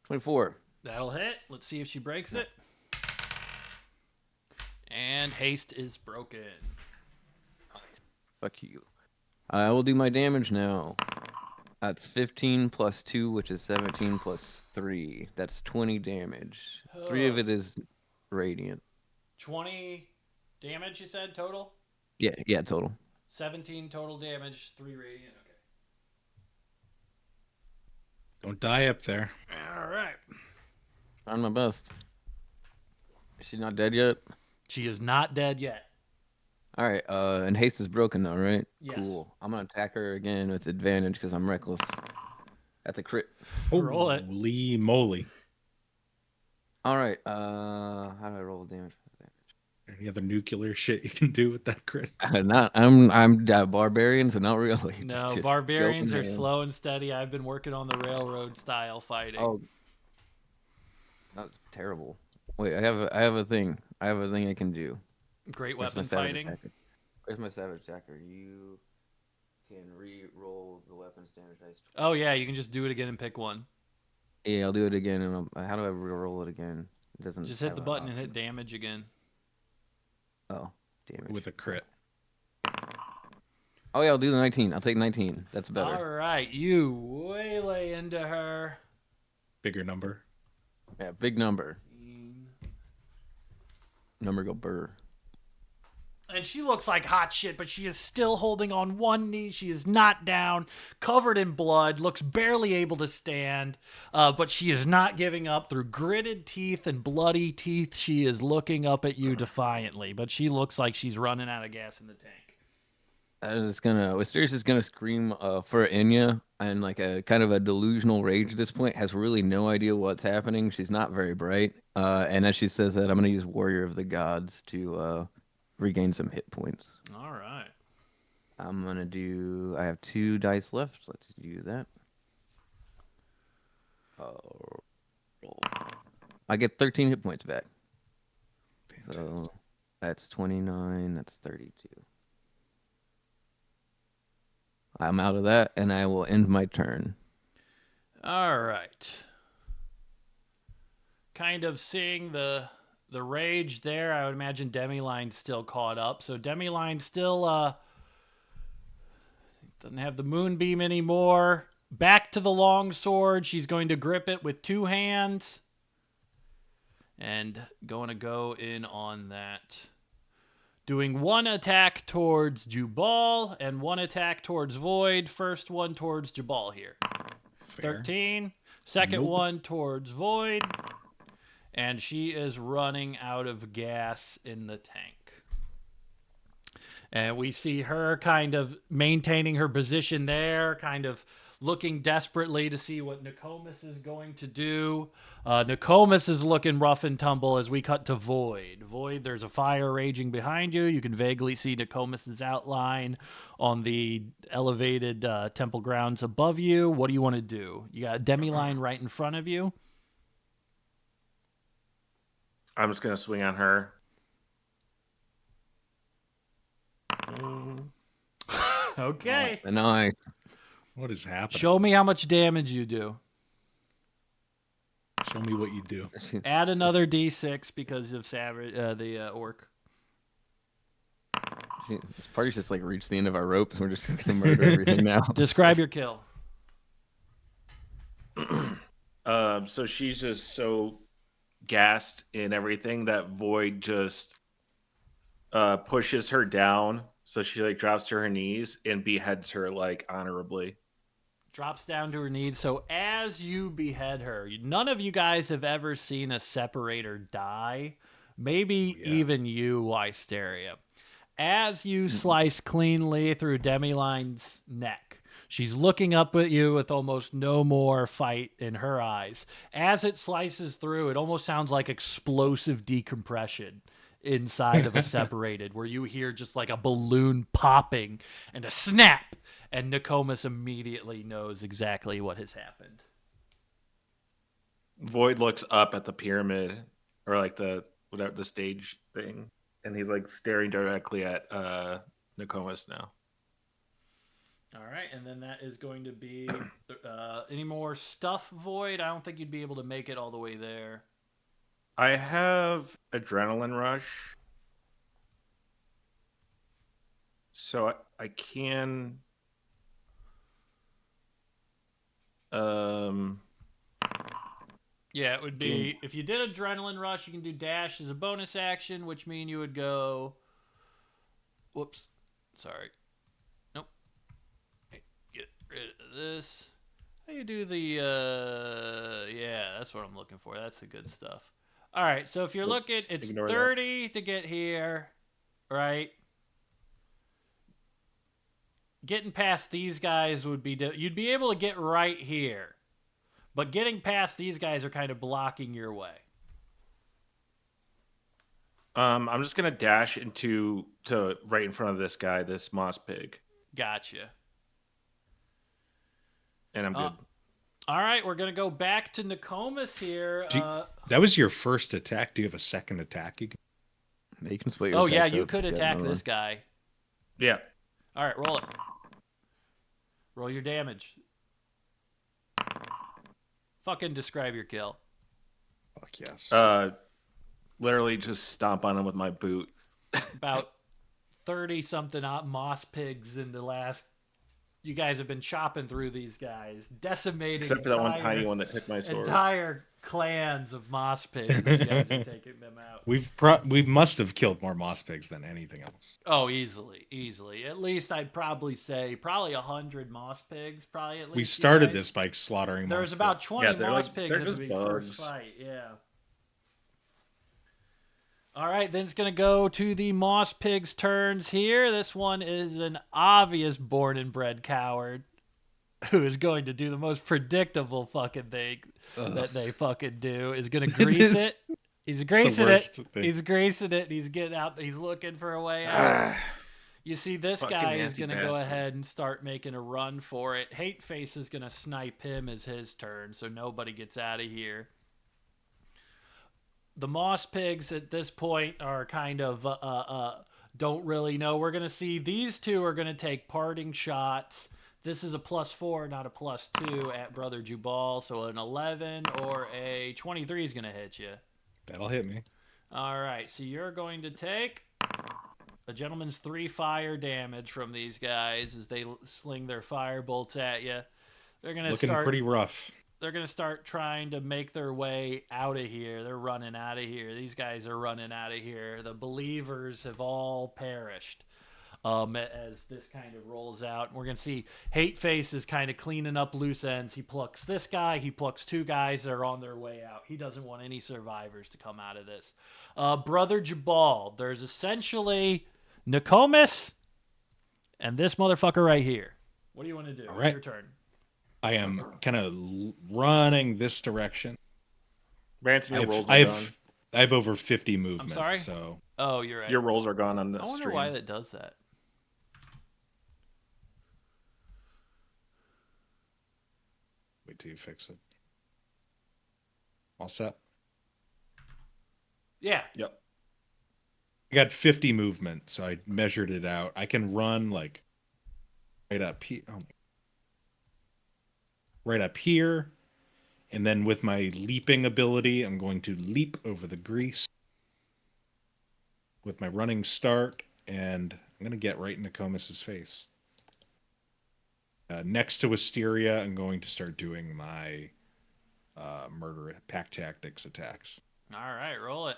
24. That'll hit. Let's see if she breaks it. And haste is broken. Fuck you. I will do my damage now. That's 15 plus 2, which is 17 plus 3. That's 20 damage. 3 of it is radiant. 20 damage, you said, total? Yeah, total. 17 total damage, 3 radiant. Okay. Don't die up there. All right. Trying my best. Is she not dead yet? She is not dead yet. All right, and haste is broken though, right? Yes. Cool. I'm gonna attack her again with advantage because I'm reckless. That's a crit. Roll it. Holy moly. All right, how do I roll damage? Any other nuclear shit you can do with that crit? I'm barbarian, so not really. No, just barbarians are slow and steady. I've been working on the railroad style fighting. Oh, that's terrible. Wait, I have a thing. I have a thing I can do. Great weapon fighting. Where's my savage attacker? You can re-roll the weapons damage dice. Oh yeah, you can just do it again and pick one. Yeah, I'll do it again. And how do I re-roll it again? It doesn't. Just hit the button and hit damage again. Oh, damage. With a crit. Oh, yeah, I'll do the 19. I'll take 19. That's better. All right, you waylay into her. Bigger number. Yeah, big number. Number go burr. And she looks like hot shit, but she is still holding on one knee. She is not down, covered in blood, looks barely able to stand, but she is not giving up. Through gritted teeth and bloody teeth, she is looking up at you defiantly, but she looks like she's running out of gas in the tank. Wisteria's just gonna scream for Enya, and like a kind of a delusional rage at this point, has really no idea what's happening. She's not very bright. And as she says that, I'm gonna use Warrior of the Gods to regain some hit points. All right. I have 2 dice left. Let's do that. I get 13 hit points back. So that's 29. That's 32. I'm out of that, and I will end my turn. All right. Kind of seeing the the rage there. I would imagine Demi-Line's still caught up. So Demi-Line still doesn't have the moonbeam anymore. Back to the longsword. She's going to grip it with 2 hands. And going to go in on that. Doing 1 attack towards Jubal and 1 attack towards Void. First one towards Jubal here. Fair. 13. Second one towards Void. And she is running out of gas in the tank. And we see her kind of maintaining her position there, kind of looking desperately to see what Nokomis is going to do. Nokomis is looking rough and tumble as we cut to Void. Void, there's a fire raging behind you. You can vaguely see Nokomis' outline on the elevated temple grounds above you. What do you want to do? You got a Demi-Line right in front of you. I'm just going to swing on her. Okay. Nice. What is happening? Show me how much damage you do. Show me what you do. Add another D6 because of the orc. This party's just like reached the end of our rope, and we're just gonna murder everything now. Describe your kill. So she's just so gassed in everything that Void just pushes her down, so she like drops to her knees and beheads her like honorably. Drops down to her knees. So as you behead her, none of you guys have ever seen a separator die. Maybe even you, Wysteria. As you slice cleanly through Demi-Line's neck, she's looking up at you with almost no more fight in her eyes. As it slices through, it almost sounds like explosive decompression inside of a separated, where you hear just like a balloon popping and a snap, and Nokomis immediately knows exactly what has happened. Void looks up at the pyramid, or like the stage thing, and he's like staring directly at Nokomis now. All right, and then that is going to be any more stuff, Void? I don't think you'd be able to make it all the way there. I have adrenaline rush, so I can. Yeah, it would be if you did adrenaline rush, you can do dash as a bonus action, which means you would go. Whoops, sorry. Nope. Get rid of this. How you do the? Yeah, that's what I'm looking for. That's the good stuff. All right, so if you're looking, it's 30 to get here, right? Getting past these guys would be... You'd be able to get right here. But getting past these guys are kind of blocking your way. I'm just going to dash to right in front of this guy, this moss pig. Gotcha. And I'm good. All right, we're going to go back to Nokomis here. That was your first attack. Do you have a second attack? You can split your yeah, you could attack this guy. Yeah. All right, roll it. Roll your damage. Fucking describe your kill. Fuck yes. Literally just stomp on him with my boot. About 30-something moss pigs in the last... You guys have been chopping through these guys, decimating except for that one tiny one that took my sword. Entire clans of moss pigs. You guys are taking them out. We must have killed more moss pigs than anything else. Oh, easily. At least I'd probably say 100 moss pigs. Probably at least. We started this by slaughtering. There was about 20 moss pigs at the first fight. Yeah. All right, then it's going to go to the Moss Pig's turns here. This one is an obvious born and bred coward who is going to do the most predictable fucking thing that they fucking do, is going to grease it. He's greasing it. He's greasing it. He's getting out. He's looking for a way out. You see, this guy is going to go ahead and start making a run for it. Hate Face is going to snipe him as his turn, so nobody gets out of here. The Moss Pigs at this point are kind of don't really know. We're going to see these two are going to take parting shots. This is a +4, not a +2 at Brother Jubal. So an 11 or a 23 is going to hit you. That'll hit me. All right, so you're going to take a gentleman's 3 fire damage from these guys as they sling their fire bolts at you. They're going to looking pretty rough. They're going to start trying to make their way out of here. They're running out of here. These guys are running out of here. The believers have all perished. As this kind of rolls out. And we're going to see Hateface is kind of cleaning up loose ends. He plucks this guy. He plucks 2 guys that are on their way out. He doesn't want any survivors to come out of this. Brother Jabal, there's essentially Nokomis and this motherfucker right here. What do you want to do? All right. Your turn. I am kind of running this direction. Branson, your rolls are gone. I have over 50 movement. I'm sorry? So. Oh, you're right. Your rolls are gone on the stream. I wonder why that does that. Wait till you fix it. All set? Yeah. Yep. I got 50 movement, so I measured it out. I can run like right up here. Oh. Right up here. And then with my leaping ability, I'm going to leap over the grease with my running start, and I'm going to get right into Comus's face. Next to Wisteria, I'm going to start doing my murder pack tactics attacks. All right, roll it.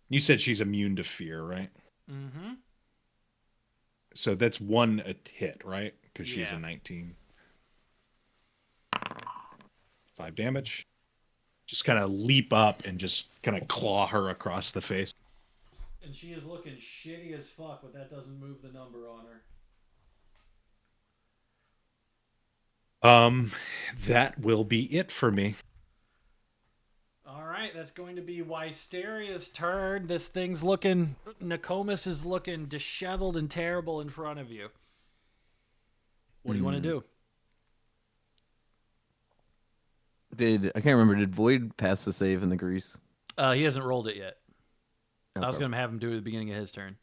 You said she's immune to fear, right? Mm-hmm. So that's 1 hit, right? Because she's a 19. 5 damage. Just kind of leap up and just kind of claw her across the face. And she is looking shitty as fuck, but that doesn't move the number on her. That will be it for me. All right, that's going to be Wisteria's turn. This thing's looking... Nokomis is looking disheveled and terrible in front of you. What do you want to do? I can't remember, did Void pass the save in the grease? He hasn't rolled it yet. Okay. I was going to have him do it at the beginning of his turn.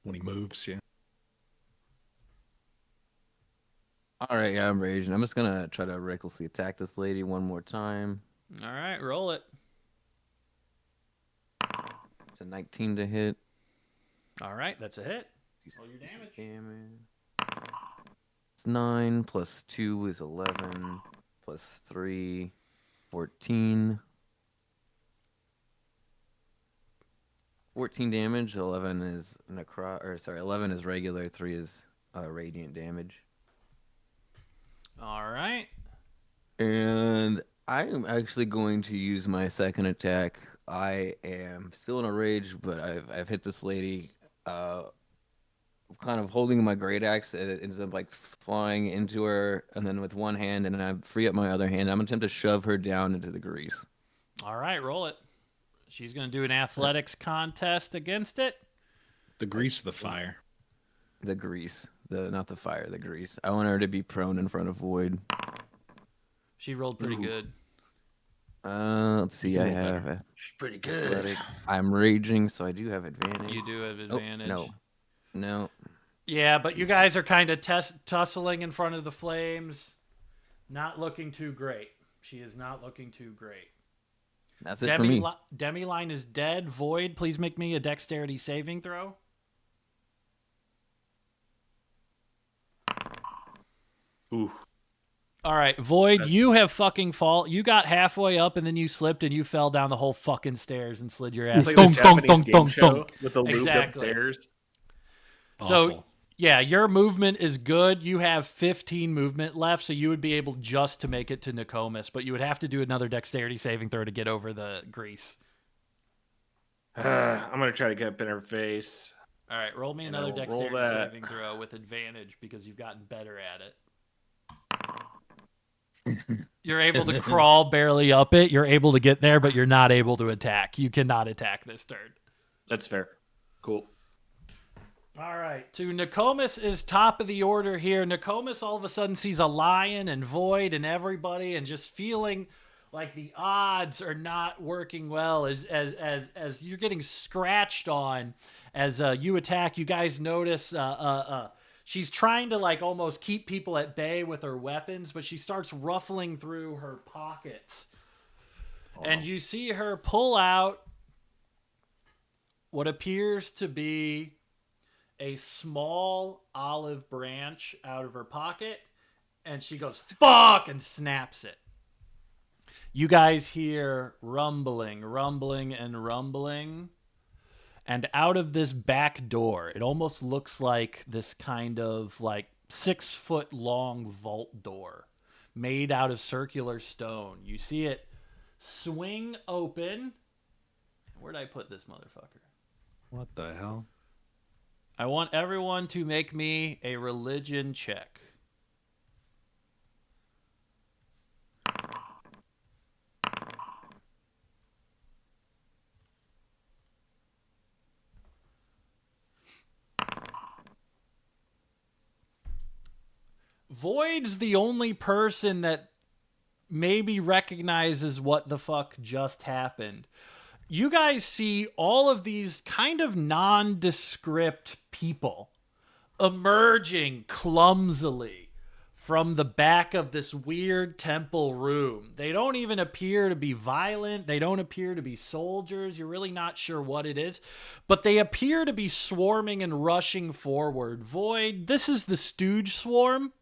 When he moves, yeah. All right, yeah, I'm raging. I'm just going to try to recklessly attack this lady one more time. All right, roll it. It's a 19 to hit. All right, that's a hit. Roll your damage. It's 9 plus 2 is 11 plus 3, 14. 14 damage. 11 is 11 is regular. 3 is radiant damage. All right. And I'm actually going to use my second attack. I am still in a rage, but I've hit this lady, kind of holding my great axe. It ends up like flying into her, and then with one hand, and then I free up my other hand. I'm gonna attempt to shove her down into the grease. All right, roll it. She's gonna do an athletics contest against it. The grease of the fire. The grease, not the fire, the grease. I want her to be prone in front of Void. She rolled pretty good. Let's see. I have She's pretty good. I'm raging, so I do have advantage. You do have advantage. Oh, no. Yeah, but you guys are kind of tussling in front of the flames. Not looking too great. She is not looking too great. That's it for me. Demi-Line is dead. Void, please make me a dexterity saving throw. Ooh. All right, Void, you have fucking you got halfway up and then you slipped and you fell down the whole fucking stairs and slid your ass. Like dunk, dunk, dunk, dunk, dunk. With the loop upstairs. So, yeah, your movement is good. You have 15 movement left, so you would be able just to make it to Nokomis, but you would have to do another dexterity saving throw to get over the grease. I'm going to try to get up in her face. All right, roll me another dexterity saving throw with advantage because you've gotten better at it. You're able to crawl barely up it. You're able to get there, but you're not able to attack. You cannot attack this turn. That's fair. Cool. All right. To Nokomis is top of the order here. Nokomis all of a sudden sees a lion and Void and everybody and just feeling like the odds are not working well as you're getting scratched on as you attack. You guys notice She's trying to like almost keep people at bay with her weapons, but she starts ruffling through her pockets. And you see her pull out what appears to be a small olive branch out of her pocket, and she goes, "Fuck!" and snaps it. You guys hear rumbling, and out of this back door, it almost looks like this kind of like 6-foot long vault door made out of circular stone. You see it swing open. Where'd I put this motherfucker? What the hell? I want everyone to make me a religion check. Void's the only person that maybe recognizes what the fuck just happened. You guys see all of these kind of nondescript people emerging clumsily from the back of this weird temple room. They don't even appear to be violent. They don't appear to be soldiers. You're really not sure what it is. But they appear to be swarming and rushing forward. Void, this is the Stooge Swarm.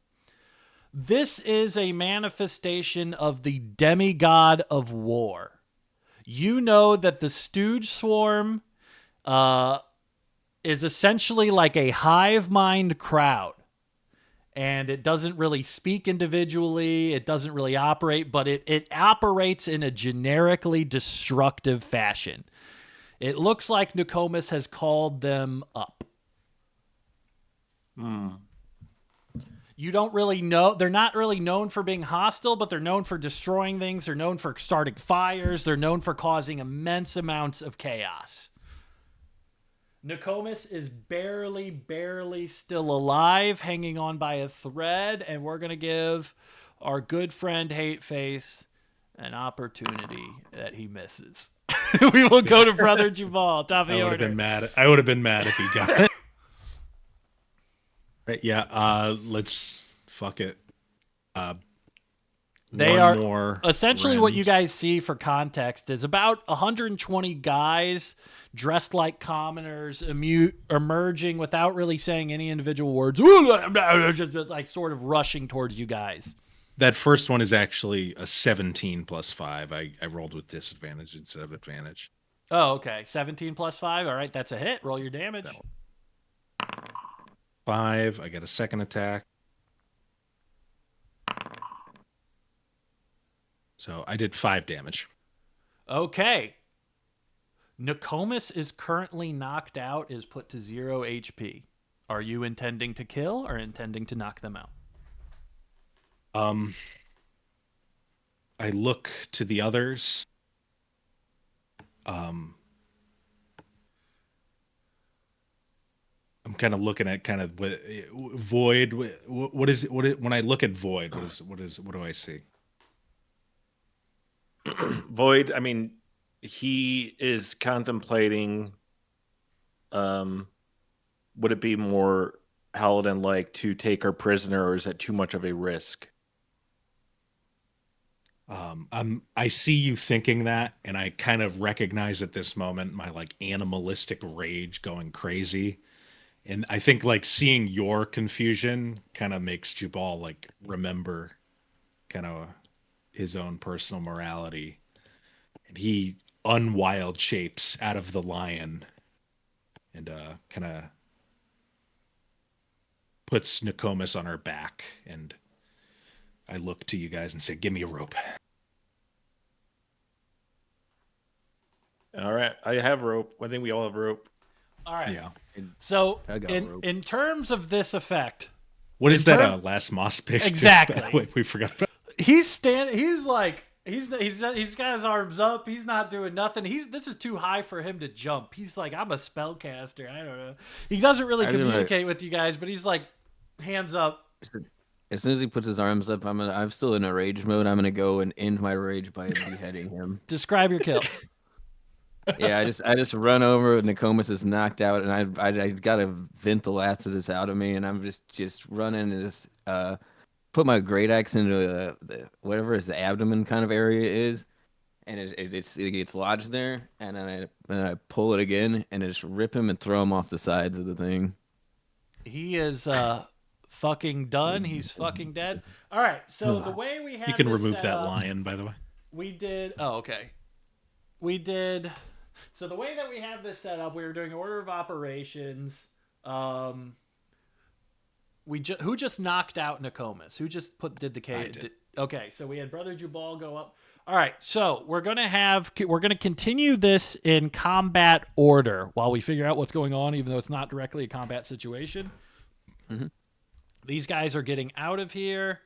This is a manifestation of the demigod of war. You know that the Stooge Swarm is essentially like a hive mind crowd. And it doesn't really speak individually. It doesn't really operate, but it operates in a generically destructive fashion. It looks like Nokomis has called them up. You don't really know. They're not really known for being hostile, but they're known for destroying things. They're known for starting fires. They're known for causing immense amounts of chaos. Nokomis is barely still alive, hanging on by a thread, and we're going to give our good friend Hateface an opportunity that he misses. We will go to Brother Jamal, top of the order. I would have been mad if he got it. Right, yeah, let's fuck it. They are more essentially what you guys see for context is about 120 guys dressed like commoners emerging without really saying any individual words, just like sort of rushing towards you guys. That first one is actually a 17 plus 5. I rolled with disadvantage instead of advantage. Oh, okay. 17 plus 5. All right, that's a hit. Roll your damage. 5. I get a second attack. So I did 5 damage. Okay. Nokomis is currently knocked out, is put to 0 HP. Are you intending to kill or intending to knock them out? I look to the others. I'm kind of looking at kind of Void. What is it? When I look at Void, what do I see? Void, I mean, he is contemplating, would it be more Paladin-like to take her prisoner, or is that too much of a risk? I see you thinking that, and I kind of recognize at this moment my like animalistic rage going crazy. And I think like seeing your confusion kind of makes Jubal like remember kind of his own personal morality. And he unwild shapes out of the lion and kind of puts Nokomis on her back. And I look to you guys and say, "Give me a rope." All right. I have rope. I think we all have rope. All right. Yeah. So in terms of this effect, what is that last moss pick? Exactly. We forgot about. He's got his arms up. He's not doing nothing. This is too high for him to jump. He's like, I'm a spellcaster. I don't know. He doesn't really communicate with you guys, but he's like, hands up. As soon as he puts his arms up, I'm still in a rage mode. I'm gonna go and end my rage by beheading him. Describe your kill. Yeah, I just run over. Nokomis is knocked out, and I gotta vent the last of this out of me, and I'm just running and just put my great axe into whatever his abdomen kind of area is, and it gets lodged there, and then I pull it again, and I just rip him and throw him off the sides of the thing. He is fucking done. He's fucking dead. All right. So the way we had you can this remove set that up, lion, by the way. we did. Oh, okay. We did. So the way that we have this set up, we were doing order of operations. Who just knocked out Nokomis? Who just did the K? Okay, so we had Brother Jubal go up. All right, so we're gonna continue this in combat order while we figure out what's going on, even though it's not directly a combat situation. Mm-hmm. These guys are getting out of here.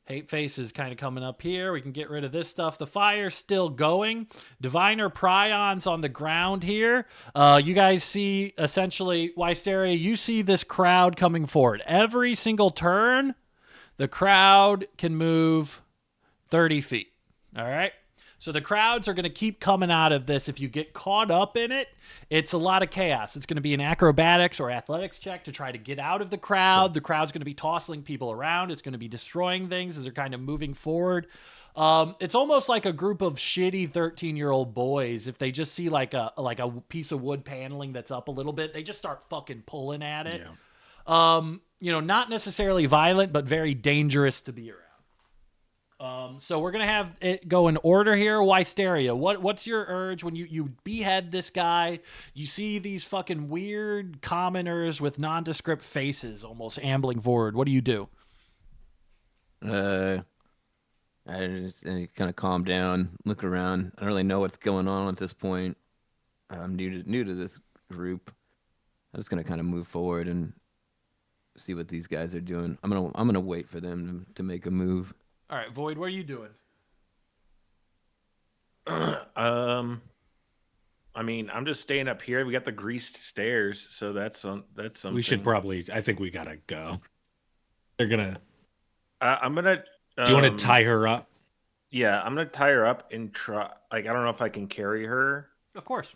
Hate Face is kind of coming up here. We can get rid of this stuff. The fire's still going. Diviner Pryon's on the ground here. You guys see, essentially, Wysteria, you see this crowd coming forward. Every single turn, the crowd can move 30 feet. All right? So the crowds are going to keep coming out of this. If you get caught up in it, it's a lot of chaos. It's going to be an acrobatics or athletics check to try to get out of the crowd. Sure. The crowd's going to be tossing people around. It's going to be destroying things as they're kind of moving forward. It's almost like a group of shitty 13-year-old boys. If they just see like a piece of wood paneling that's up a little bit, they just start fucking pulling at it. Yeah. Not necessarily violent, but very dangerous to be around. So we're going to have it go in order here. Wysteria, what's your urge when you behead this guy? You see these fucking weird commoners with nondescript faces almost ambling forward. What do you do? I just kind of calm down, look around. I don't really know what's going on at this point. I'm new to this group. I'm just going to kind of move forward and see what these guys are doing. I'm gonna wait for them to make a move. All right, Void, what are you doing? I mean, I'm just staying up here. We got the greased stairs, so that's something. We should probably. I think we gotta go. They're gonna. I'm gonna. Do you want to tie her up? Yeah, I'm gonna tie her up and try. Like, I don't know if I can carry her. Of course.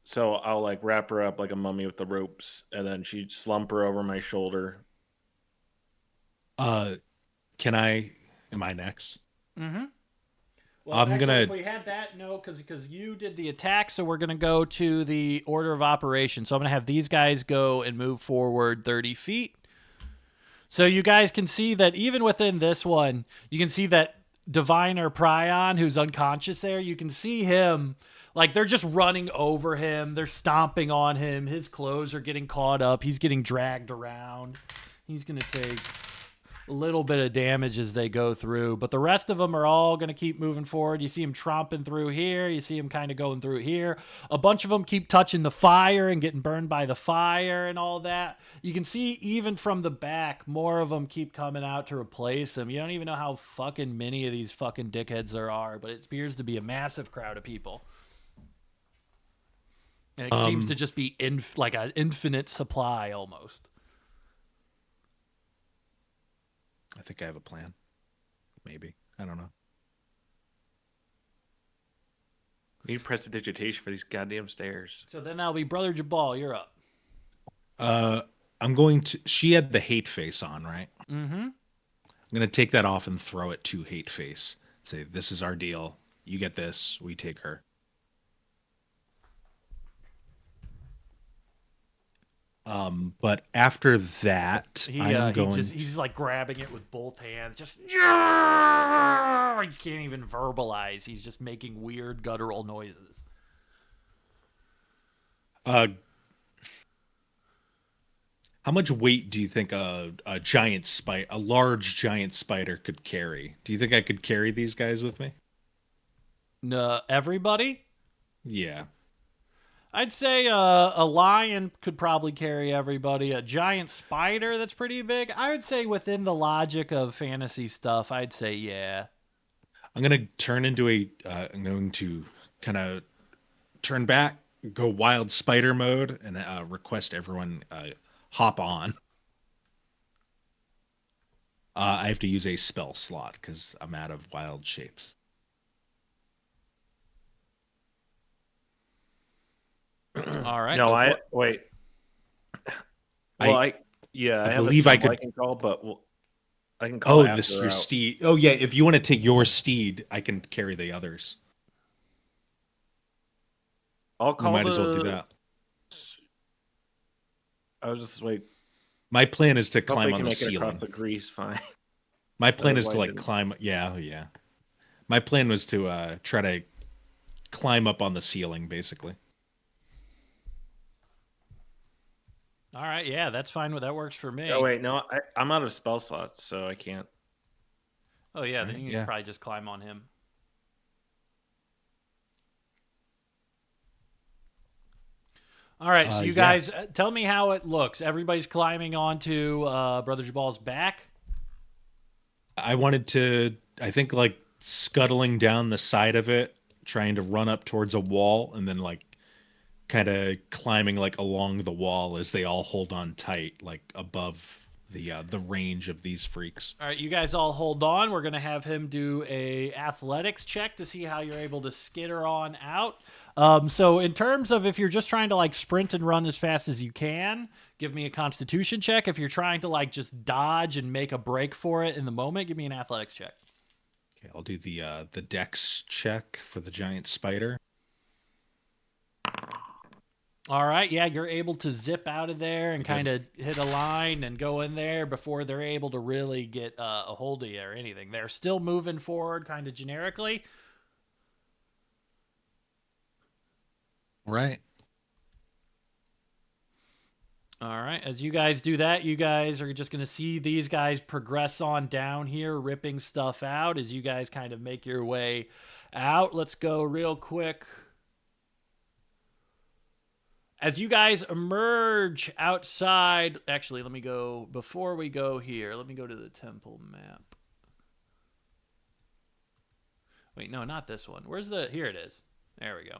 So I'll like wrap her up like a mummy with the ropes, and then she'd slump her over my shoulder. Can I? Am I next? Mm-hmm. Well, if we had that, no, because you did the attack, so we're gonna go to the order of operations. So I'm gonna have these guys go and move forward 30 feet. So you guys can see that even within this one, you can see that Diviner Pryon, who's unconscious there, you can see him, like they're just running over him. They're stomping on him. His clothes are getting caught up. He's getting dragged around. He's going to take a little bit of damage as they go through, but the rest of them are all going to keep moving forward. You see him tromping through here. You see him kind of going through here. A bunch of them keep touching the fire and getting burned by the fire and all that. You can see even from the back, more of them keep coming out to replace them. You don't even know how fucking many of these fucking dickheads there are, but it appears to be a massive crowd of people. And it seems to just be like an infinite supply almost. I think I have a plan. Maybe. I don't know. Need prestidigitation for these goddamn stairs. So then that'll be Brother Jabal. You're up. I'm going to... She had the hate face on, right? Mm-hmm. I'm going to take that off and throw it to hate face. Say, this is our deal. You get this. We take her. But after that, he's like grabbing it with both hands. Just he can't even verbalize. He's just making weird guttural noises. How much weight do you think a large giant spider could carry? Do you think I could carry these guys with me? No, everybody? Yeah. I'd say a lion could probably carry everybody. A giant spider that's pretty big. I would say within the logic of fantasy stuff, I'd say yeah. I'm going to turn into I'm going to kind of turn back, go wild spider mode, and request everyone hop on. I have to use a spell slot because I'm out of wild shapes. All right. No, wait. Well, I have believe a I symbol could. I can call, but I can call after This your out. steed. Oh yeah, if you want to take your steed, I can carry the others. I'll call we might as well do that. I was just wait. My plan is to climb on the ceiling. Across the grease, fine. My plan is to climb. Yeah. My plan was to try to climb up on the ceiling, basically. All right, yeah, that's fine. That works for me. Oh wait, no, I'm out of spell slots, so I can't. Oh yeah, then you can probably just climb on him. All right, so you guys tell me how it looks. Everybody's climbing onto Brother Jabal's back. I wanted to, I think, like scuttling down the side of it, trying to run up towards a wall, and then like kind of climbing like along the wall as they all hold on tight, like above the range of these freaks. All right, you guys all hold on. We're gonna have him do a athletics check to see how you're able to skitter on out. So in terms of if you're just trying to like sprint and run as fast as you can, give me a Constitution check. If you're trying to like just dodge and make a break for it in the moment, give me an athletics check. Okay, I'll do the dex check for the giant spider. All right, yeah, you're able to zip out of there and kind of hit a line and go in there before they're able to really get a hold of you or anything. They're still moving forward kind of generically. Right. All right, as you guys do that, you guys are just going to see these guys progress on down here, ripping stuff out as you guys kind of make your way out. Let's go real quick. As you guys emerge outside, actually, let me go, before we go here, let me go to the temple map. Wait, no, not this one. Here it is. There we go.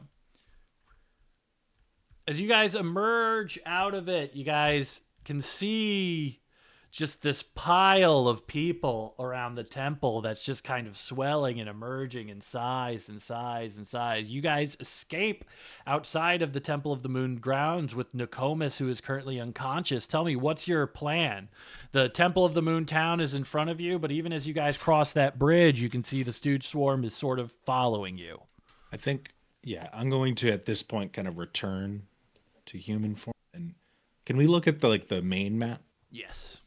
As you guys emerge out of it, you guys can see just this pile of people around the temple that's just kind of swelling and emerging in size and size and size. You guys escape outside of the Temple of the Moon grounds with Nokomis, who is currently unconscious. Tell me, what's your plan? The Temple of the Moon town is in front of you, but even as you guys cross that bridge, you can see the Stooge Swarm is sort of following you. I think, I'm going to, at this point, kind of return to human form. And can we look at the main map? Yes.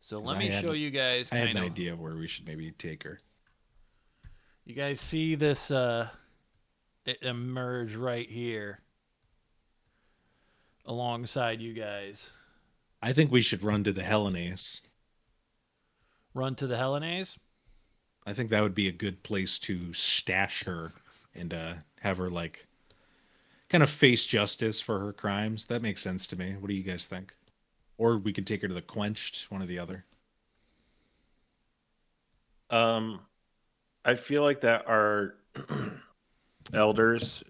So let me show you guys. I have an idea of where we should maybe take her. You guys see this it emerge right here alongside you guys. I think we should run to the Hellenes. Run to the Hellenes? I think that would be a good place to stash her and have her kind of face justice for her crimes. That makes sense to me. What do you guys think? Or we could take her to the Quenched, one or the other. I feel like that our elders,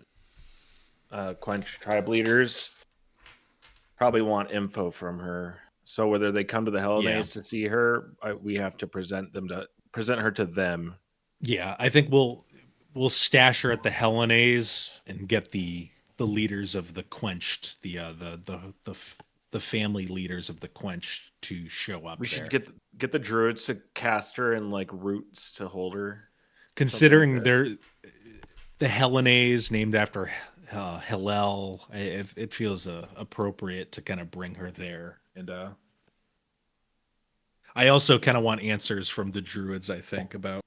Quench tribe leaders, probably want info from her. So whether they come to the Hellenes to see her, we have to present her to them. Yeah, I think we'll stash her at the Hellenes and get the leaders of the Quenched, the family leaders of the Quenched to show up. We should get the druids to cast her in roots to hold her. Considering they're the Hellenes named after Hillel, it feels appropriate to kind of bring her there. And I also kind of want answers from the druids, I think, about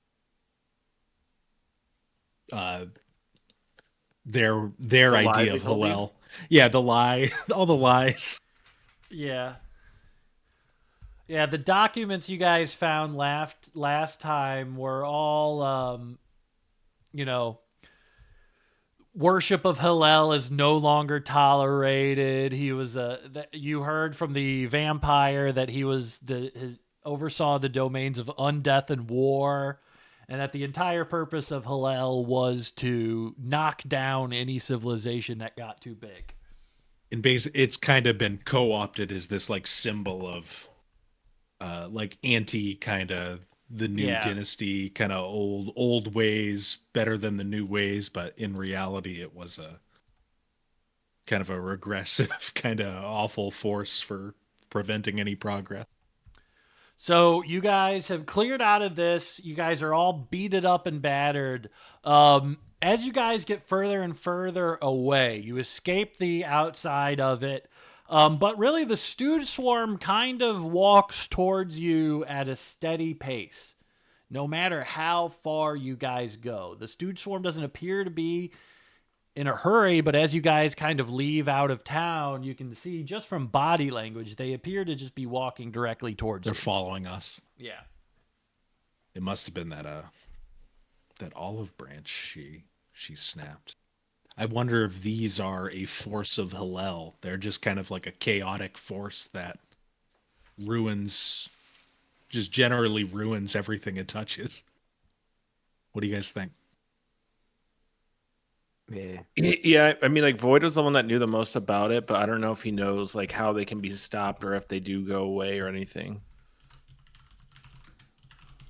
their idea of Hillel. Yeah, the lie, all the lies. Yeah. Yeah, the documents you guys found last time were all, worship of Hillel is no longer tolerated. He was you heard from the vampire that he was oversaw the domains of undeath and war, and that the entire purpose of Hillel was to knock down any civilization that got too big. And it's kind of been co-opted as this symbol of anti kind of the new dynasty kind of old ways better than the new ways, but in reality it was a kind of a regressive kind of awful force for preventing any progress. So you guys have cleared out of this. You guys are all beaten up and battered. As you guys get further and further away, you escape the outside of it. But really, the stooge swarm kind of walks towards you at a steady pace, no matter how far you guys go. The stooge swarm doesn't appear to be in a hurry, but as you guys kind of leave out of town, you can see just from body language, they appear to just be walking directly towards you. They're following us. Yeah. It must have been that olive branch she snapped. I wonder if these are a force of Hillel. They're just kind of like a chaotic force that generally ruins everything it touches. What do you guys think? Yeah, I mean, like Void was the one that knew the most about it, but I don't know if he knows like how they can be stopped or if they do go away or anything.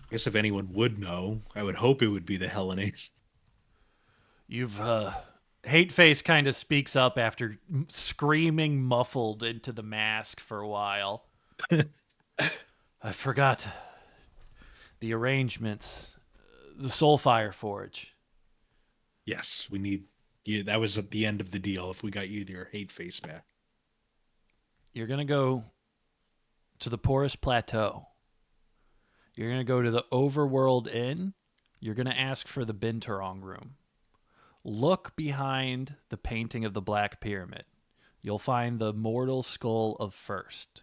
I guess if anyone would know, I would hope it would be the Hellenes. You've Hateface kind of speaks up after screaming muffled into the mask for a while. I forgot the arrangements. The Soulfire Forge. Yes, we need you. That was at the end of the deal if we got you your Hateface back. You're going to go to the Porous Plateau. You're going to go to the Overworld Inn. You're going to ask for the Binturong room. Look behind the painting of the Black Pyramid. You'll find the mortal skull of First.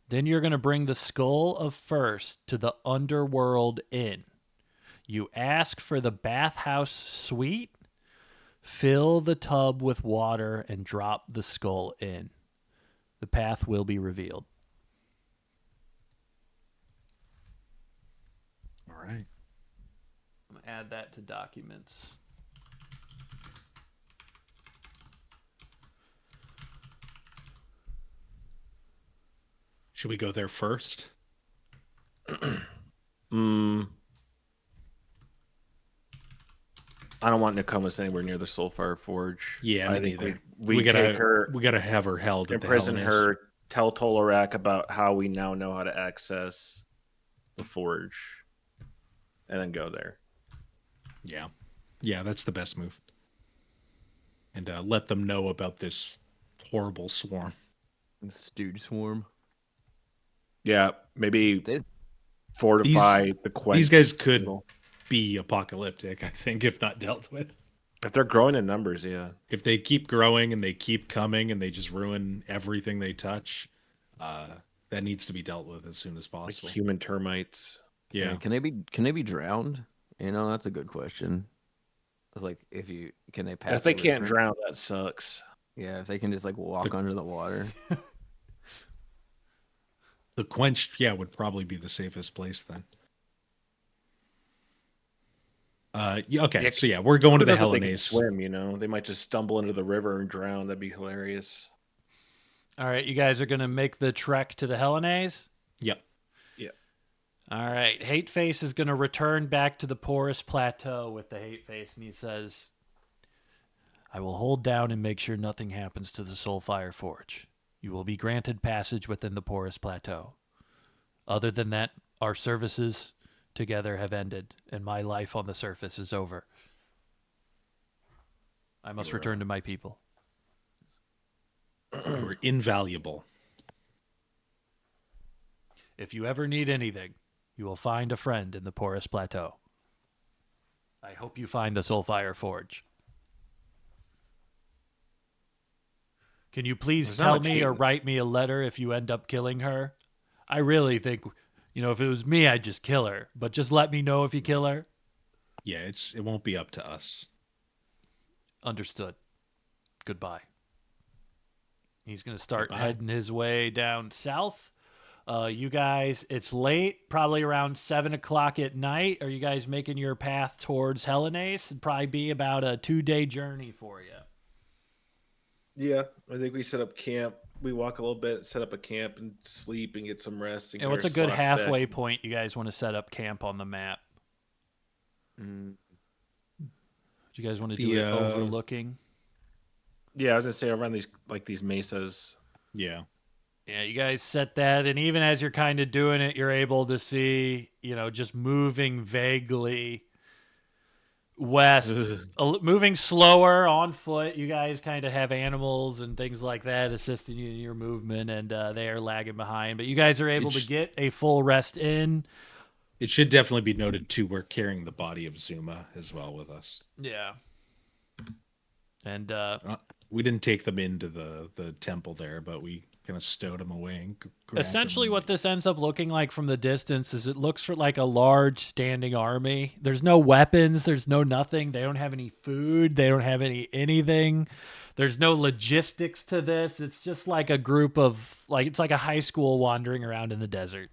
Then you're going to bring the skull of First to the Underworld Inn. You ask for the bathhouse suite, fill the tub with water, and drop the skull in. The path will be revealed. All right. I'm going to add that to documents. Should we go there first? I don't want Nokomis anywhere near the Soulfire Forge. Yeah, I think we gotta have her held, imprison her, tell Tolarak about how we now know how to access the Forge, and then go there. Yeah, that's the best move. And let them know about this horrible swarm. The stooge swarm. Yeah, maybe fortify the quest. These guys could be apocalyptic, I think, if not dealt with. If they're growing in numbers, yeah. If they keep growing and they keep coming and they just ruin everything they touch, that needs to be dealt with as soon as possible. Like human termites. Yeah. Can they be drowned? You know, that's a good question. It's like can they pass? If they can't drown, that sucks. Yeah, if they can just like walk under the water. The quenched, would probably be the safest place then. Okay, so we're going to the Hellenes. Swim, they might just stumble into the river and drown. That'd be hilarious. All right, you guys are going to make the trek to the Hellenes? Yep. All right, Hateface is going to return back to the Porous Plateau with the Hateface, and he says, I will hold down and make sure nothing happens to the Soulfire Forge. You will be granted passage within the Porous Plateau. Other than that, our services together have ended, and my life on the surface is over. I must return to my people. You were invaluable. If you ever need anything, you will find a friend in the Porous Plateau. I hope you find the Soulfire Forge. Can you please tell me or write me a letter if you end up killing her? I really think, if it was me, I'd just kill her. But just let me know if you kill her. Yeah, it won't be up to us. Understood. Goodbye. He's going to start heading his way down south. You guys, it's late, probably around 7 o'clock at night. Are you guys making your path towards Hellenes? It'd probably be about a 2-day journey for you. Yeah, I think we set up camp we walk a little bit, set up a camp, and sleep and get some rest. And what's a good halfway point you guys want to set up camp on the map? Do you guys want to do it overlooking? Yeah, I was gonna say around these mesas. Yeah. Yeah, you guys set that, and even as you're kind of doing it, you're able to see, just moving vaguely west, moving slower on foot. You guys kind of have animals and things like that assisting you in your movement, and they are lagging behind. But you guys are able to get a full rest in. It should definitely be noted, too, we're carrying the body of Zuma as well with us. Yeah. And we didn't take them into the temple there, but we kind of stowed them away. And essentially what this ends up looking like from the distance is it looks for like a large standing army. There's no weapons. There's no nothing. They don't have any food. They don't have anything. There's no logistics to this. It's just like a group of, it's like a high school wandering around in the desert.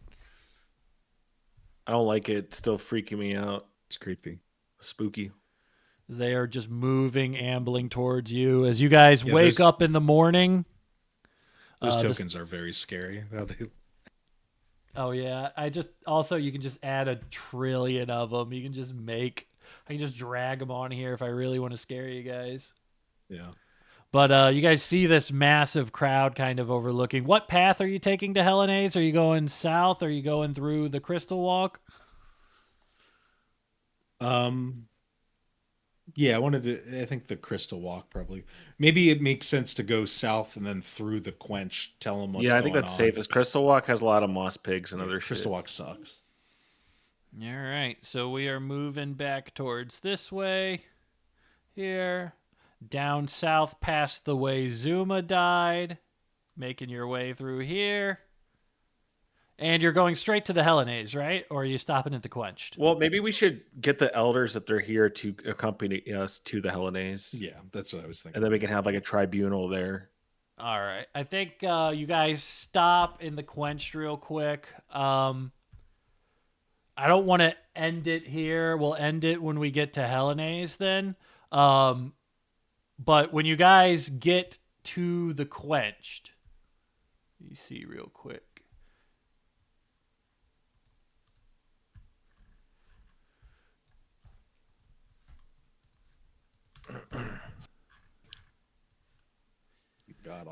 I don't like it. It's still freaking me out. It's creepy. Spooky. They are just moving, ambling towards you. As you guys wake up in the morning. Those tokens are very scary. Oh, yeah. You can just add 1 trillion of them. You can just I can just drag them on here if I really want to scare you guys. Yeah. But you guys see this massive crowd kind of overlooking. What path are you taking to Hellenes? Are you going south? Are you going through the Crystal Walk? Yeah, I think the Crystal Walk probably. Maybe it makes sense to go south and then through the Quench, tell them what's going on. Yeah, I think that's safest. Crystal Walk has a lot of moss pigs and other shit. Crystal Walk sucks. All right, so we are moving back towards this way. Here. Down south past the way Zuma died. Making your way through here. And you're going straight to the Hellenes, right? Or are you stopping at the Quenched? Well, maybe we should get the elders that they're here to accompany us to the Hellenes. Yeah, that's what I was thinking. And then we can have like a tribunal there. All right. I think you guys stop in the Quenched real quick. I don't want to end it here. We'll end it when we get to Hellenes then. But when you guys get to the Quenched, you see real quick.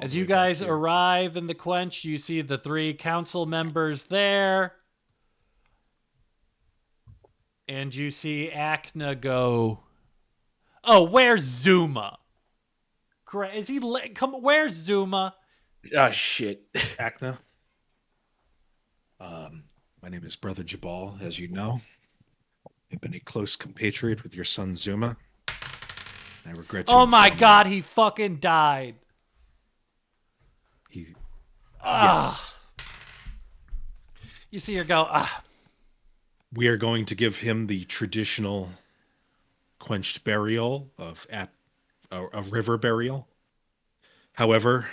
As you guys arrive in the Quench, you see the 3 council members there. And you see Acna go, "Oh, where's Zuma? Is he where's Zuma?" Ah, shit. Acna. My name is Brother Jabal, as you know. I've been a close compatriot with your son Zuma. And I regret you. Oh my God, he fucking died. Yes. You see her go, We are going to give him the traditional quenched burial of a river burial. However,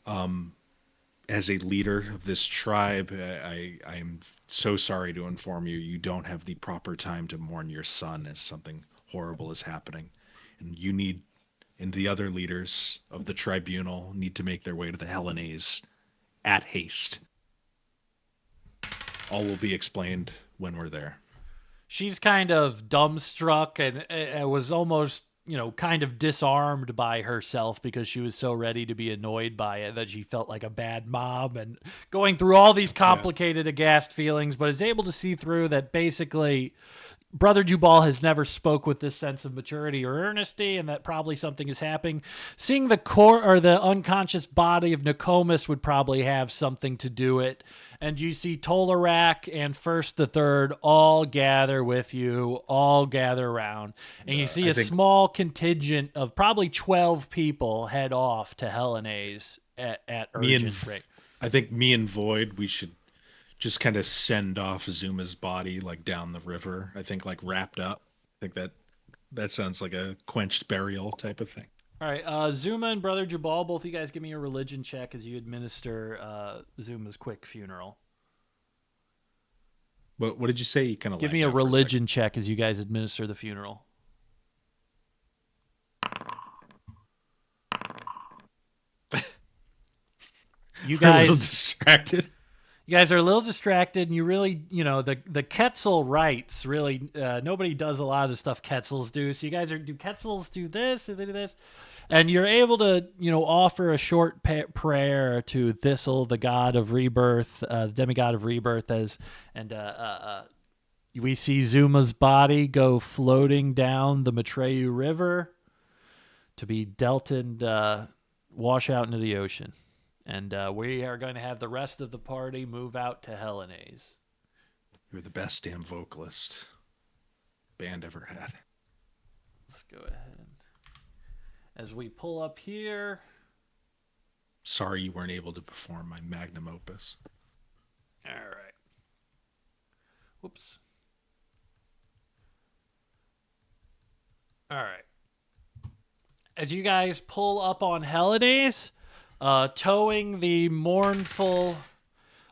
as a leader of this tribe, I am so sorry to inform you, you don't have the proper time to mourn your son as something horrible is happening. And you need, and the other leaders of the tribunal need to make their way to the Hellenes at haste. All will be explained when we're there. She's kind of dumbstruck and was almost, kind of disarmed by herself because she was so ready to be annoyed by it that she felt like a bad mom and going through all these complicated, aghast feelings, but is able to see through that basically Brother Jubal has never spoke with this sense of maturity or earnesty, and that probably something is happening. Seeing the core or the unconscious body of Nokomis would probably have something to do it. And you see Tolarak and First the Third all gather with you, all gather around. And you see a small contingent of probably 12 people head off to Hellenes at urgent rate. I think me and Void, we should just kind of send off Zuma's body like down the river. I think like wrapped up. I think that sounds like a quenched burial type of thing. All right, Zuma and Brother Jabal, both of you guys give me a religion check as you administer Zuma's quick funeral. What did you say? You kind of give me a religion check as you guys administer the funeral. you guys a little distracted. You guys are a little distracted, and you really, the Quetzal rites really, nobody does a lot of the stuff Quetzals do. So you guys do Quetzals do this or they do this? And you're able to, offer a short prayer to Thistle, the god of rebirth, the demigod of rebirth, we see Zuma's body go floating down the Matreyu River to be dealt and wash out into the ocean. And we are going to have the rest of the party move out to Hellenes. You're the best damn vocalist band ever had. Let's go ahead. As we pull up here. Sorry you weren't able to perform my magnum opus. All right. Whoops. All right. As you guys pull up on Hellenes, towing the mournful,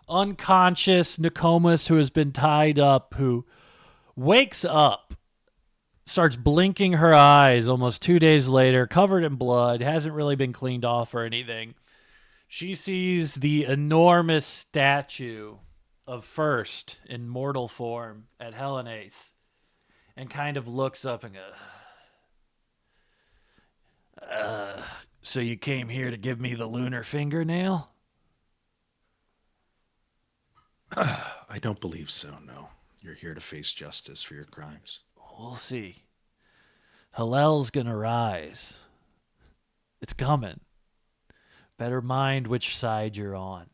unconscious Nokomis who has been tied up, who wakes up, starts blinking her eyes almost 2 days later, covered in blood, hasn't really been cleaned off or anything. She sees the enormous statue of First in mortal form at Hellenes and kind of looks up and goes, so you came here to give me the lunar fingernail? I don't believe so, no. You're here to face justice for your crimes. We'll see. Hallel's gonna rise. It's coming. Better mind which side you're on.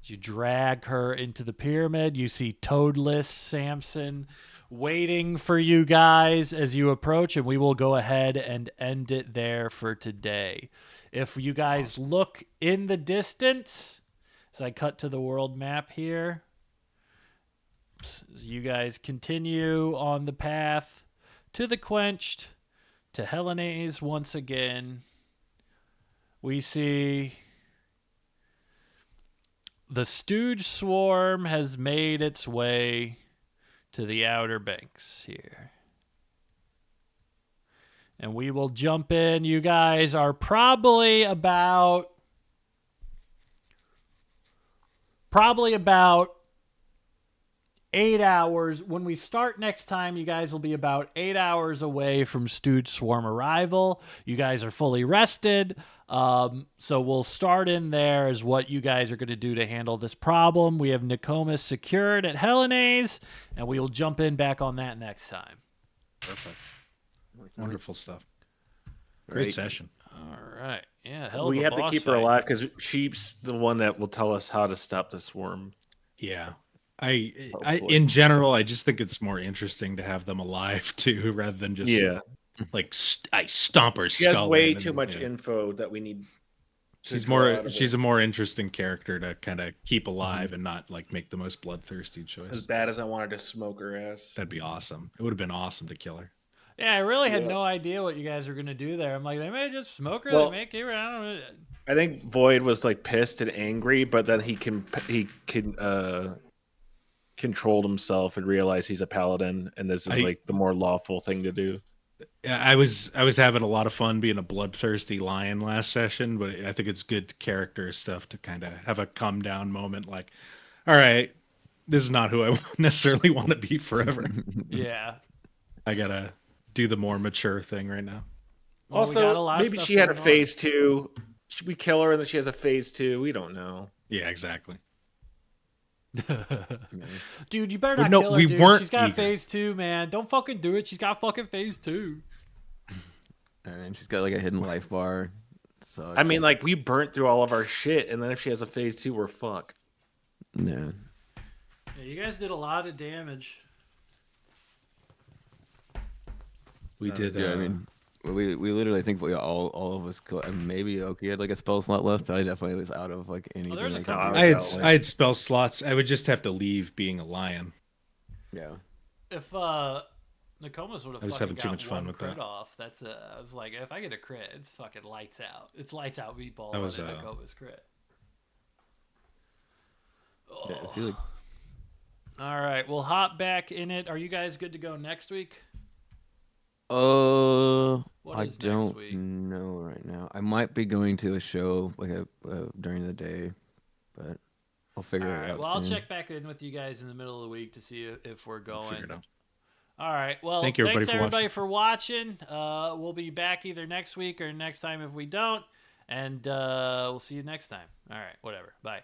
As you drag her into the pyramid, you see Toadless Samson waiting for you guys as you approach, and we will go ahead and end it there for today. If you guys look in the distance, as I cut to the world map here, as you guys continue on the path to the Quenched, to Hellenes once again, we see the Stooge Swarm has made its way to the Outer Banks here. And we will jump in. You guys are probably about 8 hours. When we start next time, you guys will be about 8 hours away from Stooge Swarm arrival. You guys are fully rested. So we'll start in there as what you guys are going to do to handle this problem. We have Nokomis secured at Hellenes, and we will jump in back on that next time. Perfect. Wonderful stuff. Great session. All right. Yeah, we have to keep her alive because she's the one that will tell us how to stop the swarm. Yeah. I in general, I just think it's more interesting to have them alive too, rather than just I stomp her skull. She has way too much info that we need. She's a more interesting character to kind of keep alive and not make the most bloodthirsty choice. As bad as I wanted to smoke her ass, that'd be awesome. It would have been awesome to kill her. Yeah, I really had no idea what you guys were gonna do there. I'm like, they may just smoke her. They may keep her. I don't know. I think Void was pissed and angry, but then he controlled himself and realized he's a paladin, and this is the more lawful thing to do. Yeah, I was having a lot of fun being a bloodthirsty lion last session, but I think it's good character stuff to kind of have a calm down moment. All right, this is not who I necessarily want to be forever. Yeah, I gotta do the more mature thing right now. Well, also, maybe she had a phase 2. Should we kill her and then she has a phase 2? We don't know. Yeah, exactly. Dude, you better not kill her, dude. She's got phase 2, man. Don't fucking do it. She's got fucking phase 2. And she's got a hidden life bar. So I mean, we burnt through all of our shit, and then if she has a phase 2, we're fucked. Yeah. Yeah, you guys did a lot of damage. We did. Yeah, I mean, we literally think all of us maybe Oki had a spell slot left, but I definitely was out of anything. I had spell slots. I would just have to leave being a lion. Yeah. If Nokomis would have I was having too much fun with that. Off, I was like, if I get a crit, it's fucking lights out. It's lights out meatball. That was Nokomis crit. Oh. Yeah, I feel like... All right, we'll hop back in it. Are you guys good to go next week? I'll I don't know right now. I might be going to a show like during the day, but I'll figure it out. Well, soon. I'll check back in with you guys in the middle of the week to see if we're going. All right. Well, thanks everybody for watching. We'll be back either next week or next time if we don't. And we'll see you next time. All right. Whatever. Bye.